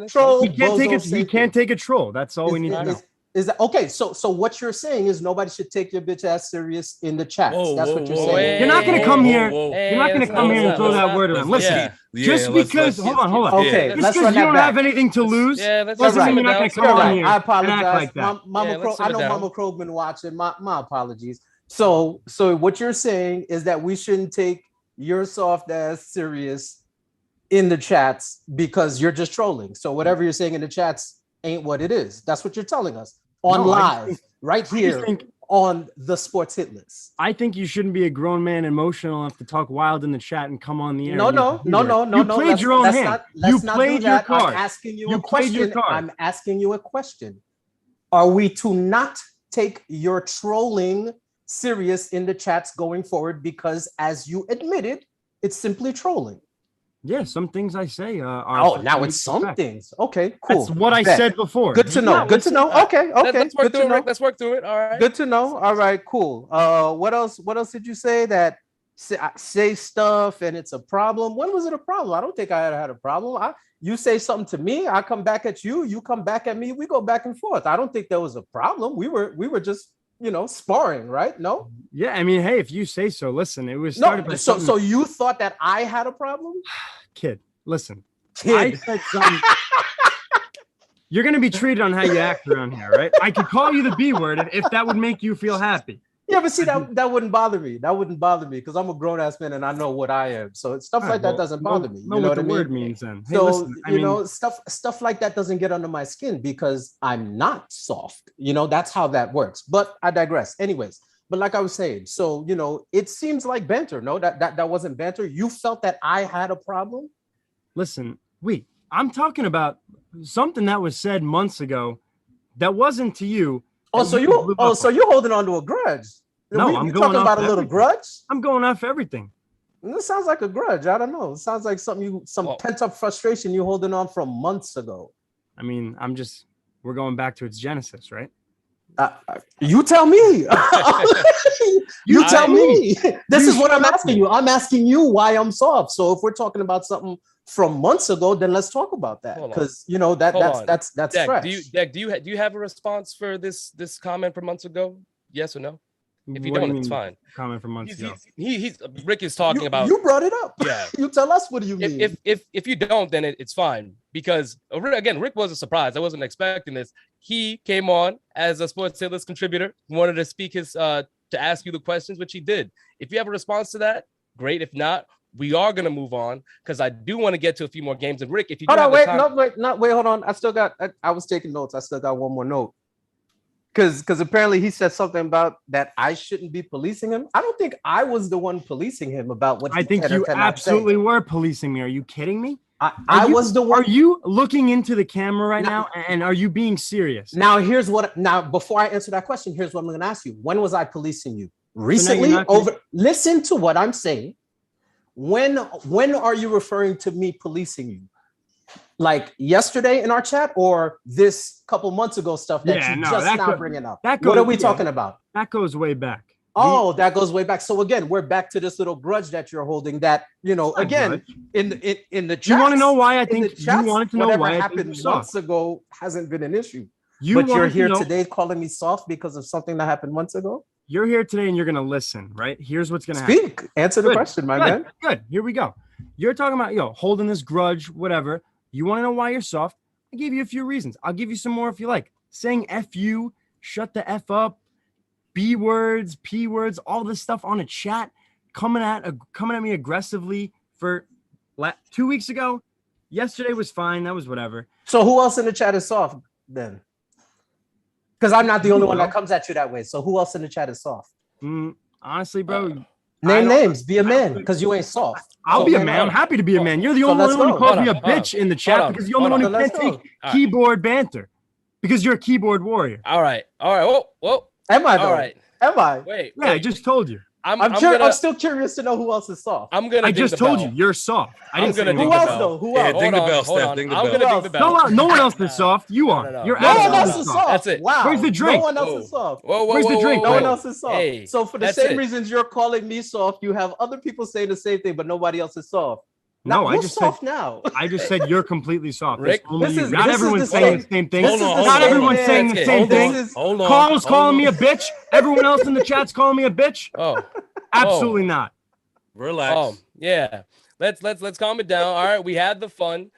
Troll. You can't take a troll. That's all we need to know. Is that okay? So what you're saying is nobody should take your bitch ass serious in the chats. That's what you're saying. You're not gonna come here. You're not gonna come here and throw that word around. Listen, just because hold on. Okay, just because you don't have anything to lose, doesn't mean you're not gonna come on here. I apologize. Like I know Mama Krogman watching. My apologies. So what you're saying is that we shouldn't take your soft ass serious in the chats because you're just trolling. So whatever you're saying in the chats ain't what it is. That's what you're telling us on live right here on the Sports Hit List. I think you shouldn't be a grown man emotional enough to talk wild in the chat and come on the air. No. You played your own hand. You played your card. I'm asking you a question. I'm asking you a question. Are we to not take your trolling serious in the chats going forward? Because as you admitted, it's simply trolling. Yeah, some things I say are. Now it's some things. Okay, cool. That's what I said before. Good to know. Good to know. Okay. Let's work through it. Let's work through it. All right. Good to know. All right, cool. What else? What else did you say? That say stuff and it's a problem. When was it a problem? I don't think I had a problem. You say something to me, I come back at you. You come back at me. We go back and forth. I don't think there was a problem. We were just sparring, right? No. Yeah, I mean, hey, if you say so. Listen, it was started by so you thought that I had a problem? Kid, listen. I said something. You're gonna be treated on how you act around here, right? I could call you the B word if that would make you feel happy. Yeah, but see, that wouldn't bother me. That wouldn't bother me because I'm a grown ass man and I know what I am. So stuff like that doesn't bother me. Know what the word means then. Hey, so listen, stuff like that doesn't get under my skin because I'm not soft. That's how that works. But I digress. Anyways, but like I was saying, so it seems like banter. No, that wasn't banter. You felt that I had a problem. Listen, I'm talking about something that was said months ago that wasn't to you. So you're holding on to a grudge. No, I'm talking about a little grudge. I'm going off everything. This sounds like a grudge. I don't know. It sounds like some pent up frustration you holding on from months ago. I mean, we're going back to its genesis, right? You tell me. You tell me. This is what I'm asking you. I'm asking you why I'm soft. So if we're talking about something from months ago, then let's talk about that because that's Deck, fresh. do you have a response for this comment from months ago? Yes or no? If you What do don't, you it's mean, fine. comment from months ago. He's Rick is talking about. You brought it up. Yeah. You tell us, what do you mean? If you don't, then it's fine, because again, Rick was a surprise. I wasn't expecting this. He came on as a Sports Tailors contributor, wanted to speak his to ask you the questions, which he did. If you have a response to that, great. If not, we are gonna move on, because I do want to get to a few more games. And Rick, if you hold on, wait, hold on. I was taking notes. I still got one more note. Because apparently he said something about that I shouldn't be policing him. I don't think I was the one policing him about what I think you absolutely were policing me. Are you kidding me? I was the one. Are you looking into the camera right now? And are you being serious? Now, before I answer that question, here's what I'm going to ask you. When was I policing you? Recently? Listen to what I'm saying. When are you referring to me policing you? Like yesterday in our chat, or this couple months ago stuff that now bringing up? What are we talking about? That goes way back. Oh, that goes way back. So again, we're back to this little grudge that you're holding. That again in the chat. You want to know why I think you wanted to know why happened months ago hasn't been an issue. But you're here today calling me soft because of something that happened months ago. You're here today and you're gonna listen, right? Here's what's gonna happen. Speak. Answer the question, my man. Good. Here we go. You're talking about holding this grudge, whatever. You want to know why you're soft? I gave you a few reasons. I'll give you some more if you like. Saying F you, shut the F up, B words, P words, all this stuff on a chat, coming at me aggressively for 2 weeks ago. Yesterday was fine. That was whatever. So who else in the chat is soft then? Because I'm not the only one that comes at you that way. So who else in the chat is soft? Honestly, bro. Name names. Be a man, because you ain't soft. I'll be a man. I'm happy to be a man. You're the only one who calls me a bitch in the chat, because you're the only one who can't take keyboard banter, because you're a keyboard warrior. All right. Whoa. Am I though? All right. Am I? Wait. I just told you. I'm still curious to know who else is soft. I just told you you're soft. I didn't say who else though? Who else? Ding the bell, Steph. Ding the bell. No one else is soft. You are. You're no one else is soft. That's it. Wow. Where's the drink? No one else is soft. Where's the drink? No one else is soft. Hey, so for the same reasons you're calling me soft, you have other people saying the same thing, but nobody else is soft. No, I just soft now. I just said you're completely soft. Rick, not everyone's saying the same thing. Not everyone's saying the same thing. Carl's calling me a bitch. Everyone else in the chat's calling me a bitch. Oh, absolutely not. Relax. Oh, yeah. Let's calm it down. All right, we had the fun.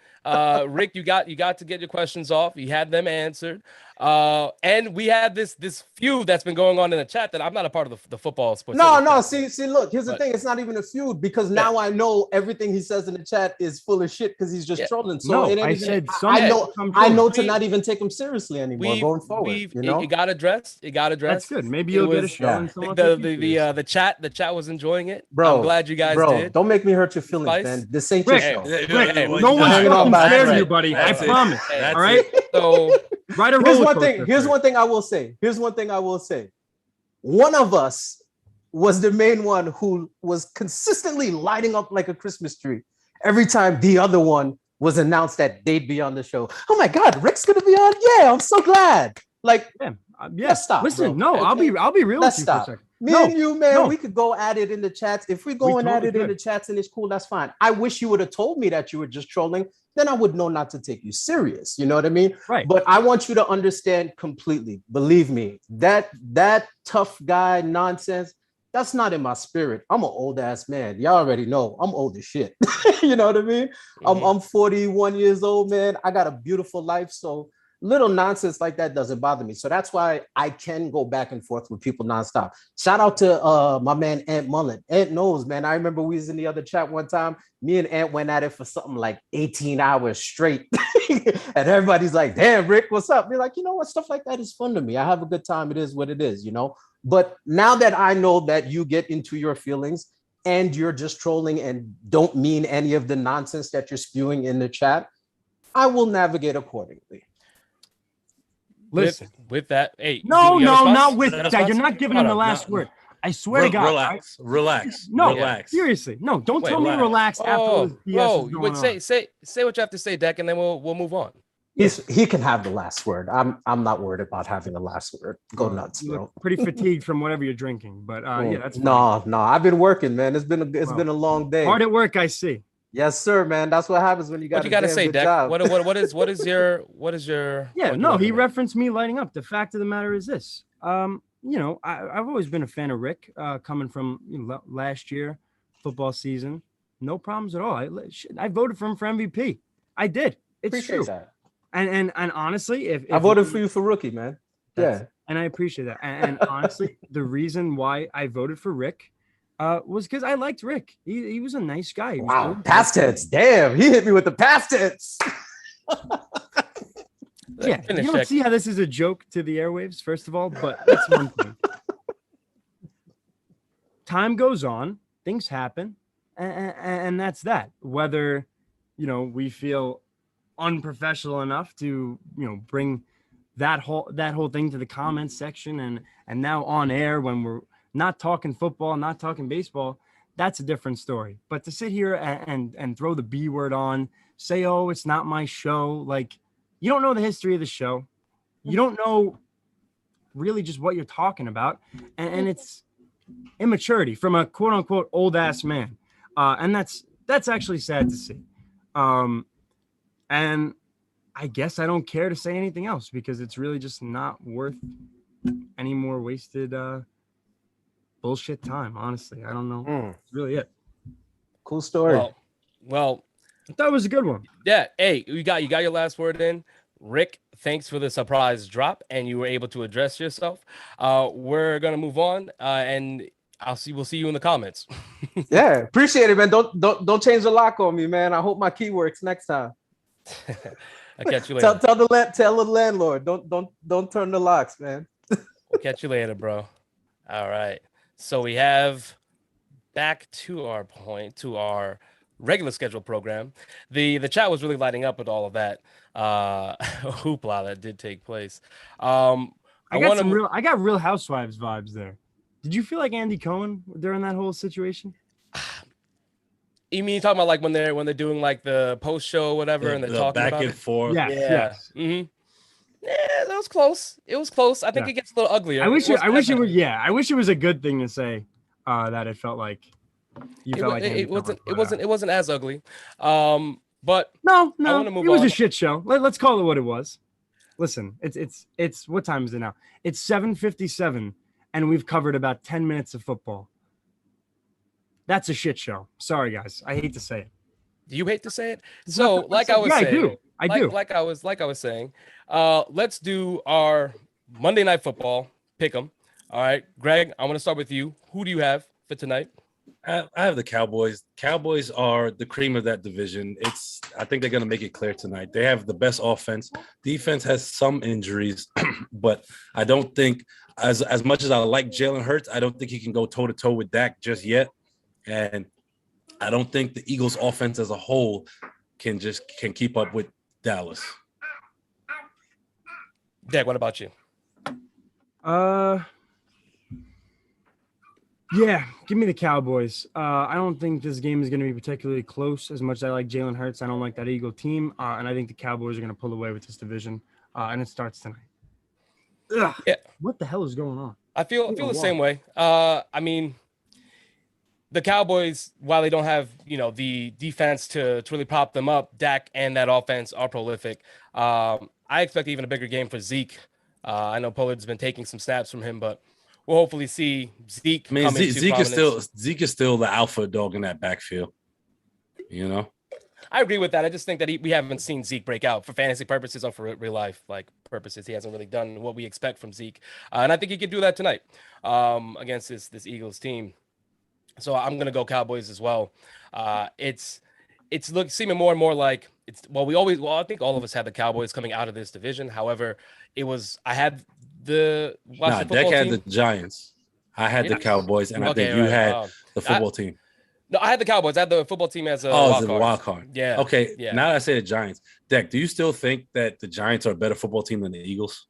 Rick, you got to get your questions off. You had them answered. And we had this feud that's been going on in the chat that I'm not a part of the football sports. No. See, look, here's the thing. It's not even a feud, because now I know everything he says in the chat is full of shit because he's just trolling. So I know to not even take him seriously anymore going forward. It got addressed. That's good. Maybe you'll get a show. The chat was enjoying it. Bro, I'm glad you guys did. Don't make me hurt your feelings, man. This ain't your show. Rick, no one's fucking scared you, buddy. I promise. All right. So Here's one thing I will say. One of us was the main one who was consistently lighting up like a Christmas tree every time the other one was announced that they'd be on the show. Oh my God, Rick's gonna be on? Yeah, I'm so glad. Like, let's stop. Listen, bro. I'll be real with you for a second. Me and you, man, we could go at it in the chats. If we're going at it in the chats and it's cool, that's fine. I wish you would have told me that you were just trolling. Then I would know not to take you serious. You know what I mean? Right. But I want you to understand completely. Believe me, that tough guy nonsense, that's not in my spirit. I'm an old ass man. Y'all already know I'm old as shit. You know what I mean? Mm-hmm. I'm 41 years old, man. I got a beautiful life. So little nonsense like that doesn't bother me. So that's why I can go back and forth with people nonstop. Shout out to my man, Ant Mullen. Ant knows, man. I remember we was in the other chat one time. Me and Ant went at it for something like 18 hours straight. And everybody's like, damn, Rick, what's up? You're like, you know what? Stuff like that is fun to me. I have a good time. It is what it is, you know? But now that I know that you get into your feelings and you're just trolling and don't mean any of the nonsense that you're spewing in the chat, I will navigate accordingly. Listen, with that, hey, no, not with that. You're not giving him the last word. I swear to God. Relax. No, relax. Seriously, no. Don't tell me relax after this BS is going on. Say what you have to say, Deck, and then we'll move on. He can have the last word. I'm not worried about having the last word. Go nuts, bro. Pretty fatigued from whatever you're drinking, but yeah, that's fine. No. I've been working, man. It's been a long day. Hard at work, I see. Yes, sir, man. That's what happens when you got. What you got to say, Deck? What is your? Yeah, no. He referenced me lighting up. The fact of the matter is this. I've always been a fan of Rick, coming from last year football season. No problems at all. I voted for him for MVP. I did. It's Appreciate true. that. And honestly, if I voted for you for rookie, man. Yeah. And I appreciate that. And honestly, the reason why I voted for Rick was because I liked Rick. He was a nice guy. Wow. Past tense. Damn. He hit me with the past tense. Yeah. You don't see how this is a joke to the airwaves, first of all, but that's one thing. Time goes on, things happen, and that's that. Whether, we feel unprofessional enough to, bring that whole thing to the comments section and now on air when we're not talking football, not talking baseball, that's a different story. But to sit here and throw the B word on, say, oh, it's not my show, like, you don't know the history of the show. You don't know really just what you're talking about. And it's immaturity from a quote unquote old ass man. And that's actually sad to see. And I guess I don't care to say anything else because it's really just not worth any more wasted bullshit time. Honestly, I don't know. That's really it. Cool story. Well, I thought it was a good one. Yeah. Hey, you got your last word in. Rick, thanks for the surprise drop, and you were able to address yourself. We're gonna move on, and we'll see you in the comments. Yeah, appreciate it, man. Don't change the lock on me, man. I hope my key works next time. I'll catch you later. Tell the landlord. Don't turn the locks, man. We'll catch you later, bro. All right. So we have back to our regular scheduled program. The chat was really lighting up with all of that hoopla that did take place. I got Real Housewives vibes there. Did you feel like Andy Cohen during that whole situation? You mean talking about like when they're doing like the post show or whatever, and they're talking back about and it? forth? Yes. Mm-hmm. Yeah, that was close. It was close. I think it gets a little uglier. I wish it was a good thing to say that it felt like it wasn't as ugly. But no, it was a shit show. Let's call it what it was. Listen, it's what time is it now? It's 7:57, and we've covered about 10 minutes of football. That's a shit show. Sorry, guys. I hate to say it. Do you hate to say it? So, like I was saying, I do. Like I was saying, let's do our Monday Night Football pick'em. All right, Greg, I want to start with you. Who do you have for tonight? I have the Cowboys. Cowboys are the cream of that division. I think they're going to make it clear tonight. They have the best offense. Defense has some injuries, but I don't think, as much as I like Jalen Hurts, I don't think he can go toe-to-toe with Dak just yet. And I don't think the Eagles' offense as a whole can keep up with Dallas. Dak, what about you? Yeah, give me the Cowboys. I don't think this game is going to be particularly close. As much as I like Jalen Hurts, I don't like that Eagle team, and I think the Cowboys are going to pull away with this division. And it starts tonight. Ugh, yeah. What the hell is going on? I feel the same way. I mean, the Cowboys, while they don't have the defense to really prop them up, Dak and that offense are prolific. I expect even a bigger game for Zeke. I know Pollard's been taking some snaps from him, but we'll hopefully see Zeke. I mean, Zeke is still the alpha dog in that backfield. I agree with that. I just think that we haven't seen Zeke break out for fantasy purposes or for real life purposes. He hasn't really done what we expect from Zeke, and I think he could do that tonight against this Eagles team. So I'm gonna go Cowboys as well. It's seeming more and more like I think all of us had the Cowboys coming out of this division. However, I had the Dak had the Giants. I had the Cowboys, and I think you had the football team. No, I had the Cowboys. I had the football team as a wild card. Yeah. Okay. Yeah. Now that I say the Giants, Dak, do you still think that the Giants are a better football team than the Eagles?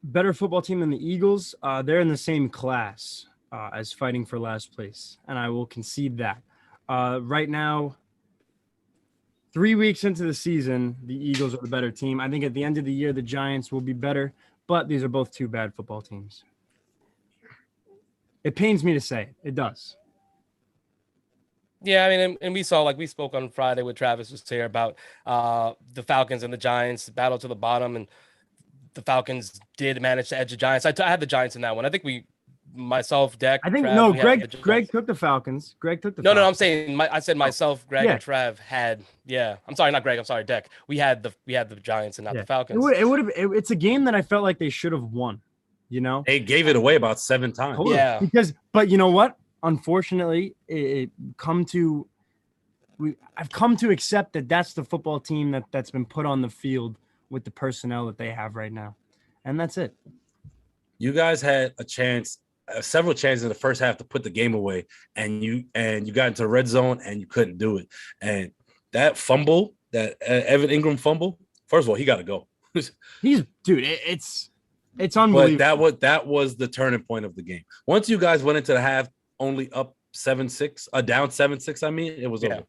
Better football team than the Eagles. They're in the same class as fighting for last place, and I will concede that. Right now, 3 weeks into the season, the Eagles are the better team. I think at the end of the year, the Giants will be better, but these are both two bad football teams. It pains me to say it. It does. Yeah, I mean, and we saw, we spoke on Friday with Travis was here about the Falcons and the Giants battle to the bottom, and the Falcons did manage to edge the Giants. I had the Giants in that one. I think myself, Dak. I think Trav, no, Greg took the Falcons. Greg took the No, Falcons. no, I'm saying I said myself, Greg, and Trav had. Yeah, I'm sorry, not Greg. I'm sorry, Dak. We had the Giants and not the Falcons. It's a game that I felt like they should have won. You know, they gave it away about 7 times. Totally. Yeah, but you know what? Unfortunately, I've come to accept that that's the football team that's been put on the field with the personnel that they have right now, and that's it. You guys had a chance. Several chances in the first half to put the game away, and you got into the red zone and you couldn't do it. And that fumble, that Evan Ingram fumble, first of all, he got to go. It's unbelievable. But that was the turning point of the game. Once you guys went into the half only up 7-6, down 7-6. I mean, it was over.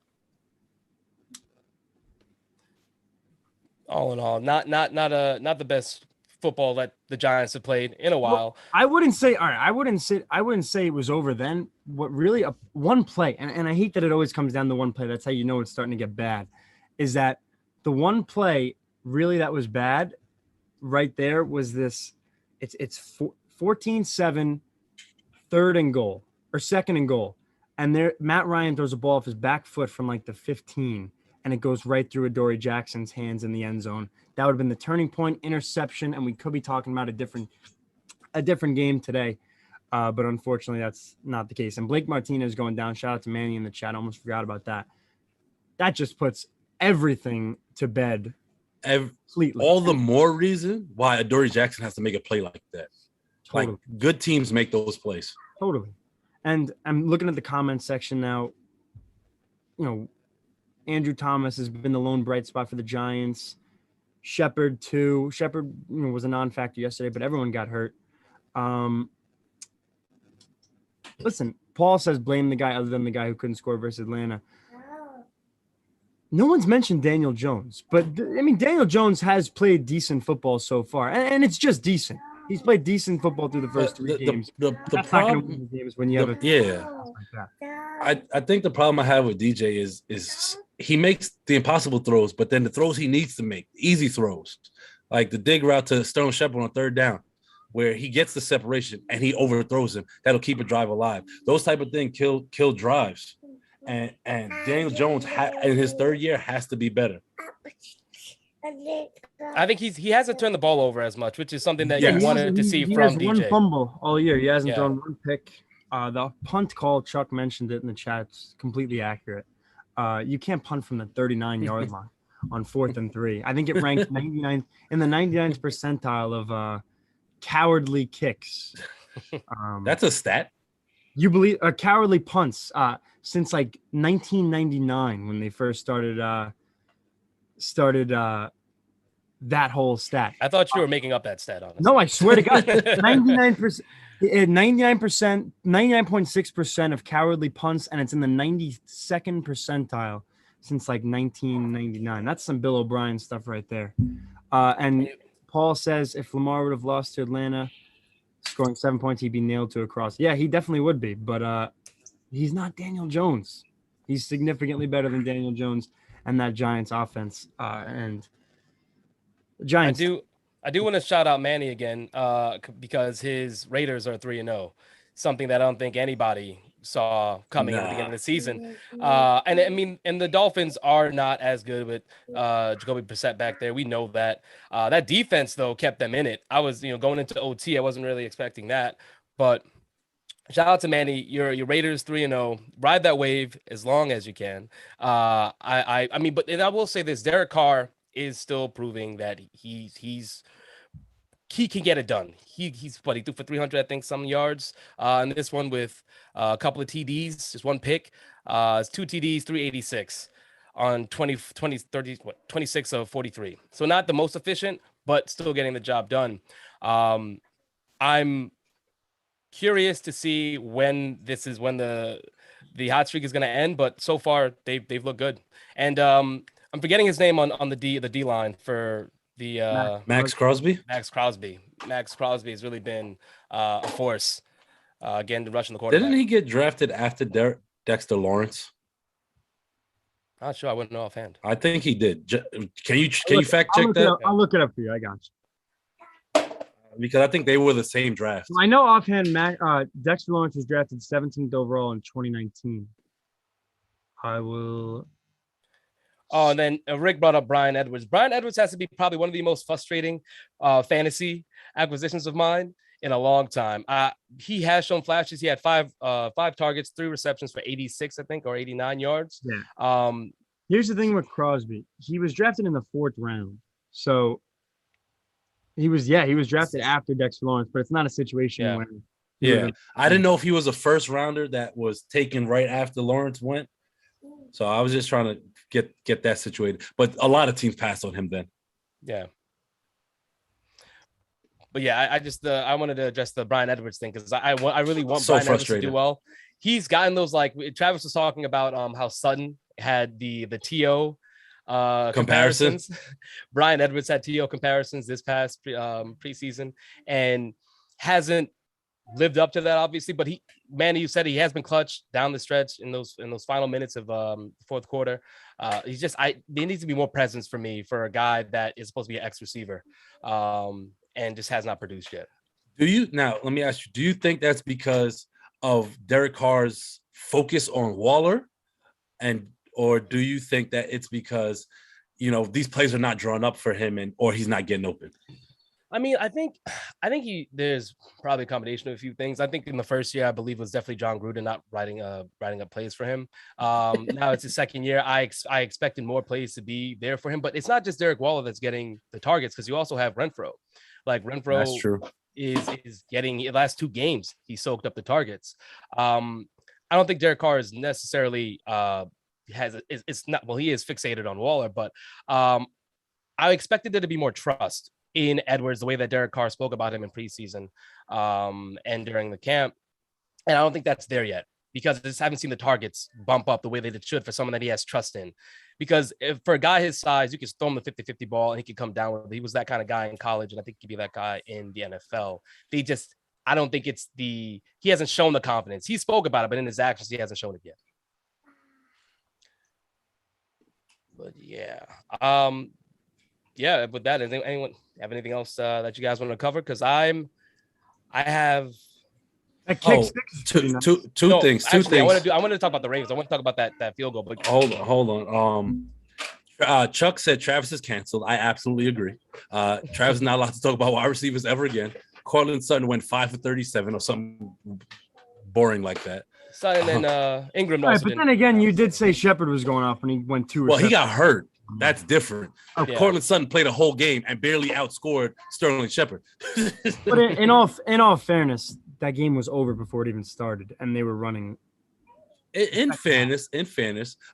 All in all, not the best football that the Giants have played in a while. Well, I wouldn't say it was over then. What really one play, and I hate that it always comes down to one play. That's how you know it's starting to get bad. Is that the one play really that was bad right there was this. It's 14-7, third and goal or second and goal. And there Matt Ryan throws a ball off his back foot from like the 15 and it goes right through Adoree Jackson's hands in the end zone. That would have been the turning point, interception, and we could be talking about a different game today. But unfortunately, that's not the case. And Blake Martinez going down. Shout out to Manny in the chat. I almost forgot about that. That just puts everything to bed. Completely. All the more reason why Adoree Jackson has to make a play like that. Totally. Like, good teams make those plays. Totally. And I'm looking at the comments section now. You know, Andrew Thomas has been the lone bright spot for the Giants. Shepard too. Shepard was a non-factor yesterday, but everyone got hurt. Listen, Paul says blame the guy other than the guy who couldn't score versus Atlanta. No one's mentioned Daniel Jones, but I mean, Daniel Jones has played decent football so far, and it's just decent. He's played decent football through the first three games. The problem is when you have I think the problem I have with DJ is he makes the impossible throws, but then the throws he needs to make, easy throws, like the dig route to Sterling Shepard on third down, where he gets the separation and he overthrows him. That'll keep a drive alive. Those type of things kill drives. And Daniel Jones in his third year has to be better. I think he hasn't turned the ball over as much, which is something that you wanted to see from DJ. He has one fumble all year. He hasn't thrown one pick. The punt call, Chuck mentioned it in the chat. It's completely accurate. You can't punt from the 39-yard line on 4th and 3. I think it ranked 99 in the 99th percentile of cowardly kicks. That's a stat. You believe cowardly punts since like 1999 when they first started that whole stat. I thought you were making up that stat, honestly. No, I swear to God, 99%, 99.6% of cowardly punts, and it's in the 92nd percentile since like 1999. That's some Bill O'Brien stuff right there. And Paul says if Lamar would have lost to Atlanta, scoring 7 points, he'd be nailed to a cross. Yeah, he definitely would be, but he's not Daniel Jones. He's significantly better than Daniel Jones and that Giants offense. And the Giants. I do want to shout out Manny again because his Raiders are 3-0, something that I don't think anybody saw coming at the beginning of the season. And I mean, and the Dolphins are not as good with Jacoby Brissett back there. We know that. That defense though kept them in it. I was, going into OT, I wasn't really expecting that, but shout out to Manny. Your Raiders 3-0. Ride that wave as long as you can. I mean, but and I will say this: Derek Carr is still proving that he can get it done. He threw for 300, I think, some yards. And this one with a couple of TDs, just one pick. It's 2 TDs, 386 on 26 of 43. So not the most efficient, but still getting the job done. I'm curious to see when the hot streak is going to end, but so far they've looked good. And I'm forgetting his name on the D line for the Max Crosby. Max Crosby has really been a force again rushing the quarterback. Didn't he get drafted after Dexter Lawrence? Not sure. I wouldn't know offhand. I think he did. Can you fact check that? I'll look it up for you. I got you. because I think they were the same draft. I know offhand, Dexter Lawrence was drafted 17th overall in 2019. I will. Oh, and then Rick brought up Brian Edwards. Brian Edwards has to be probably one of the most frustrating fantasy acquisitions of mine in a long time. He has shown flashes. He had five targets, 3 receptions for 86, I think, or 89 yards. Yeah. Here's the thing with Crosby. He was drafted in the 4th round. So he was drafted after Dexter Lawrence, but it's not a situation where. Yeah. I didn't know if he was a first rounder that was taken right after Lawrence went. So I was just trying to get that situated. But a lot of teams passed on him then. Yeah. But yeah, I wanted to address the Brian Edwards thing because I really want Brian Edwards to do well. He's gotten those, like Travis was talking about how Sutton had the TO comparisons. Brian Edwards had TO comparisons this past preseason and hasn't lived up to that, obviously. But you said he has been clutch down the stretch in those final minutes of fourth quarter. There needs to be more presence for me for a guy that is supposed to be an ex receiver. And just has not produced yet. Let me ask you, do you think that's because of Derek Carr's focus on Waller? Or do you think that it's because, these plays are not drawn up for him or he's not getting open? I mean, I think there's probably a combination of a few things. I think in the first year, I believe it was definitely John Gruden not writing up plays for him. Now it's his second year. I expected more plays to be there for him, but it's not just Derek Waller that's getting the targets because you also have Renfro. Like Renfro that's true. is getting the last 2 games he soaked up the targets. I don't think Derek Carr is necessarily he is fixated on Waller, but I expected there to be more trust in Edwards, the way that Derek Carr spoke about him in preseason and during the camp. And I don't think that's there yet because I just haven't seen the targets bump up the way that it should for someone that he has trust in. Because for a guy his size, you can throw him the 50-50 ball and he can come down with it. He was that kind of guy in college, and I think he could be that guy in the NFL. I don't think he hasn't shown the confidence. He spoke about it, but in his actions, he hasn't shown it yet. But yeah. With that, anyone have anything else that you guys want to cover? Because I have two things. I want to talk about the Ravens. I want to talk about that field goal. But hold on. Chuck said Travis is canceled. I absolutely agree. Travis is not allowed to talk about wide receivers ever again. Cortland Sutton went 5 for 37 or something boring like that. Sutton and Ingram. Right, but then again, you did say Shepard was going off when he went 2. Well, he got hurt. That's different. Okay. Cortland Sutton played a whole game and barely outscored Sterling Shepard. But in all fairness, that game was over before it even started, and they were running. In fairness,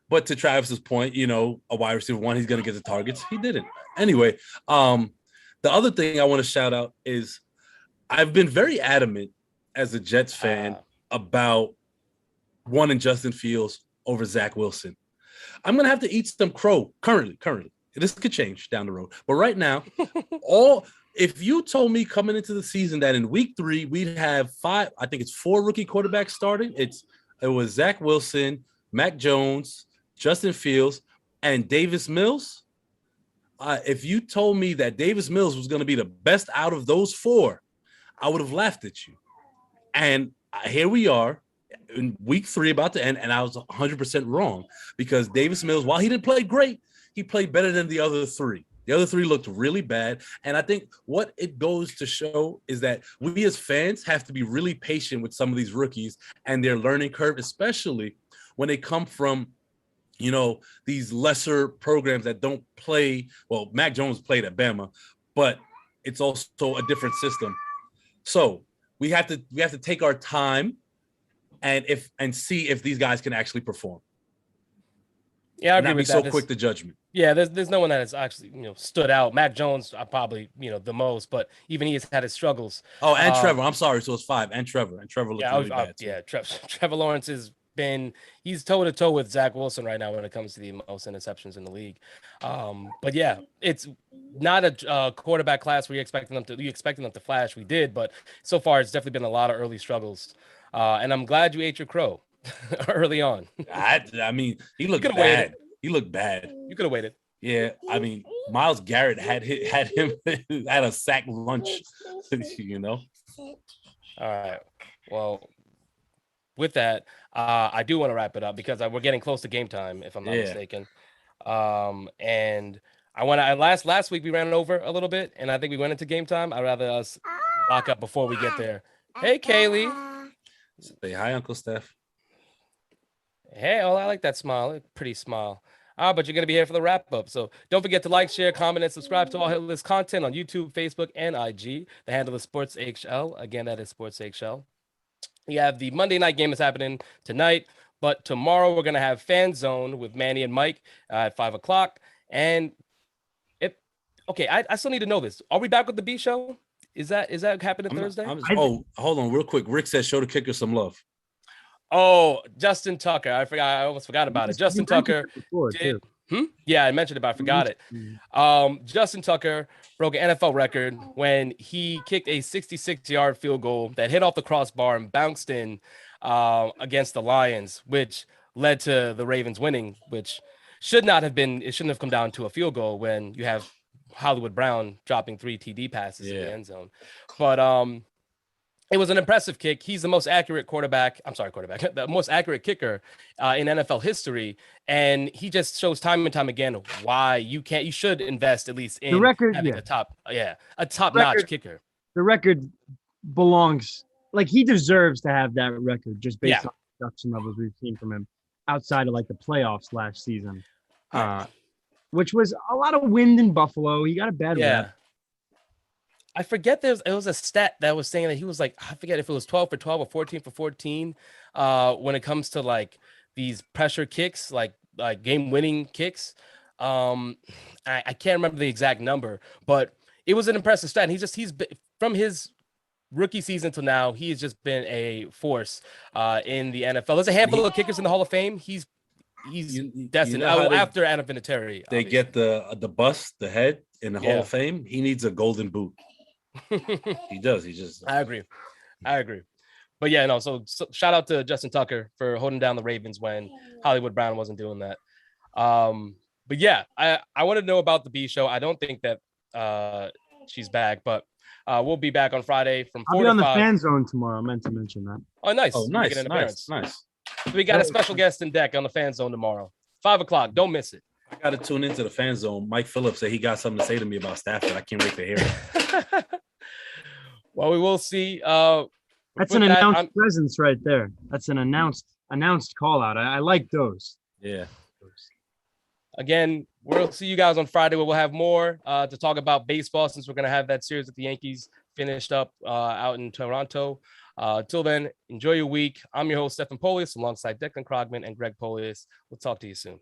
but to Travis's point, a wide receiver one, he's going to get the targets. He didn't. Anyway, the other thing I want to shout out is I've been very adamant as a Jets fan about wanting Justin Fields over Zach Wilson. I'm going to have to eat some crow currently. This could change down the road. But right now, if you told me coming into the season that in week 3, we'd have 4 rookie quarterbacks starting. It was Zach Wilson, Mac Jones, Justin Fields, and Davis Mills. If you told me that Davis Mills was going to be the best out of those 4, I would have laughed at you. And here we are. In week 3 about to end, and I was 100% wrong because Davis Mills, while he didn't play great, he played better than the other 3. The other 3 looked really bad, and I think what it goes to show is that we as fans have to be really patient with some of these rookies and their learning curve, especially when they come from, these lesser programs that don't play. Well, Mac Jones played at Bama, but it's also a different system. So we have to take our time and see if these guys can actually perform. Yeah, I agree not with be that. So quick to judgment. Yeah, there's no one that has actually stood out. Mac Jones probably the most, but even he has had his struggles. Oh, and Trevor. I'm sorry, so it's 5. And Trevor looked really bad. Yeah, Trevor Lawrence he's toe to toe with Zach Wilson right now when it comes to the most interceptions in the league. But yeah, it's not a quarterback class where you expecting them to flash. We did, but so far it's definitely been a lot of early struggles. And I'm glad you ate your crow early on. I mean, he looked bad. He looked bad. You could have waited. Yeah, I mean, Myles Garrett had him at a sack lunch, you know. All right. Well, with that, I do want to wrap it up because we're getting close to game time, if I'm not mistaken. And I want to. Last week we ran it over a little bit, and I think we went into game time. I'd rather us lock up before we get there. Hey, Kaylee. Say hi, Uncle Steph. Hey, I like that smile. Pretty smile. But you're going to be here for the wrap up. So don't forget to like, share, comment, and subscribe to all Hit List content on YouTube, Facebook, and IG. The handle is SportsHL. Again, that is SportsHL. We have the Monday night game that's happening tonight. But tomorrow we're going to have Fan Zone with Manny and Mike at 5 o'clock. And I still need to know this. Are we back with the B show? Is that happening Thursday? Hold on real quick. Rick says show the kicker some love. Oh, Justin Tucker. I almost forgot about it. Justin Tucker. Yeah, I mentioned it, but I forgot it. Justin Tucker broke an NFL record when he kicked a 66-yard field goal that hit off the crossbar and bounced in against the Lions, which led to the Ravens winning, which shouldn't have come down to a field goal when you have Hollywood Brown dropping 3 TD passes in the end zone. But it was an impressive kick. He's the most accurate the most accurate kicker in NFL history. And he just shows time and time again why you should invest at least in the record, having a top-notch kicker. The record belongs, like, he deserves to have that record just based on the production levels we've seen from him outside of like the playoffs last season. Which was a lot of wind in Buffalo. He got a bad rap. I forget it was a stat that was saying that he was like, I forget if it was 12 for 12 or 14 for 14 when it comes to like these pressure kicks, like game-winning kicks. I can't remember the exact number, but it was an impressive stat. And he's been, from his rookie season till now, he's just been a force in the NFL. There's a handful of kickers in the Hall of Fame. He's destined after Adam Vinatieri. They get the bust, the head in the Hall of Fame. He needs a golden boot. He does. I agree. But yeah, no. So shout out to Justin Tucker for holding down the Ravens when Hollywood Brown wasn't doing that. But yeah, I want to know about the B show. I don't think that she's back, but we'll be back on Friday from 4 to 5. I'll be on the Fan Zone tomorrow. I meant to mention that. Oh, nice. Oh, nice. We got a special guest in deck on the Fan Zone tomorrow, 5 o'clock. Don't miss it. I got to tune into the Fan Zone. Mike Phillips said he got something to say to me about Stafford. I can't wait to hear it. Well, we will see. That's an announced presence right there. That's an announced call out. I like those. Yeah. Again, we'll see you guys on Friday where we'll have more to talk about baseball since we're going to have that series with the Yankees finished up out in Toronto. Till then, enjoy your week. I'm your host, Stephen Polius, alongside Declan Krogman and Greg Polius. We'll talk to you soon.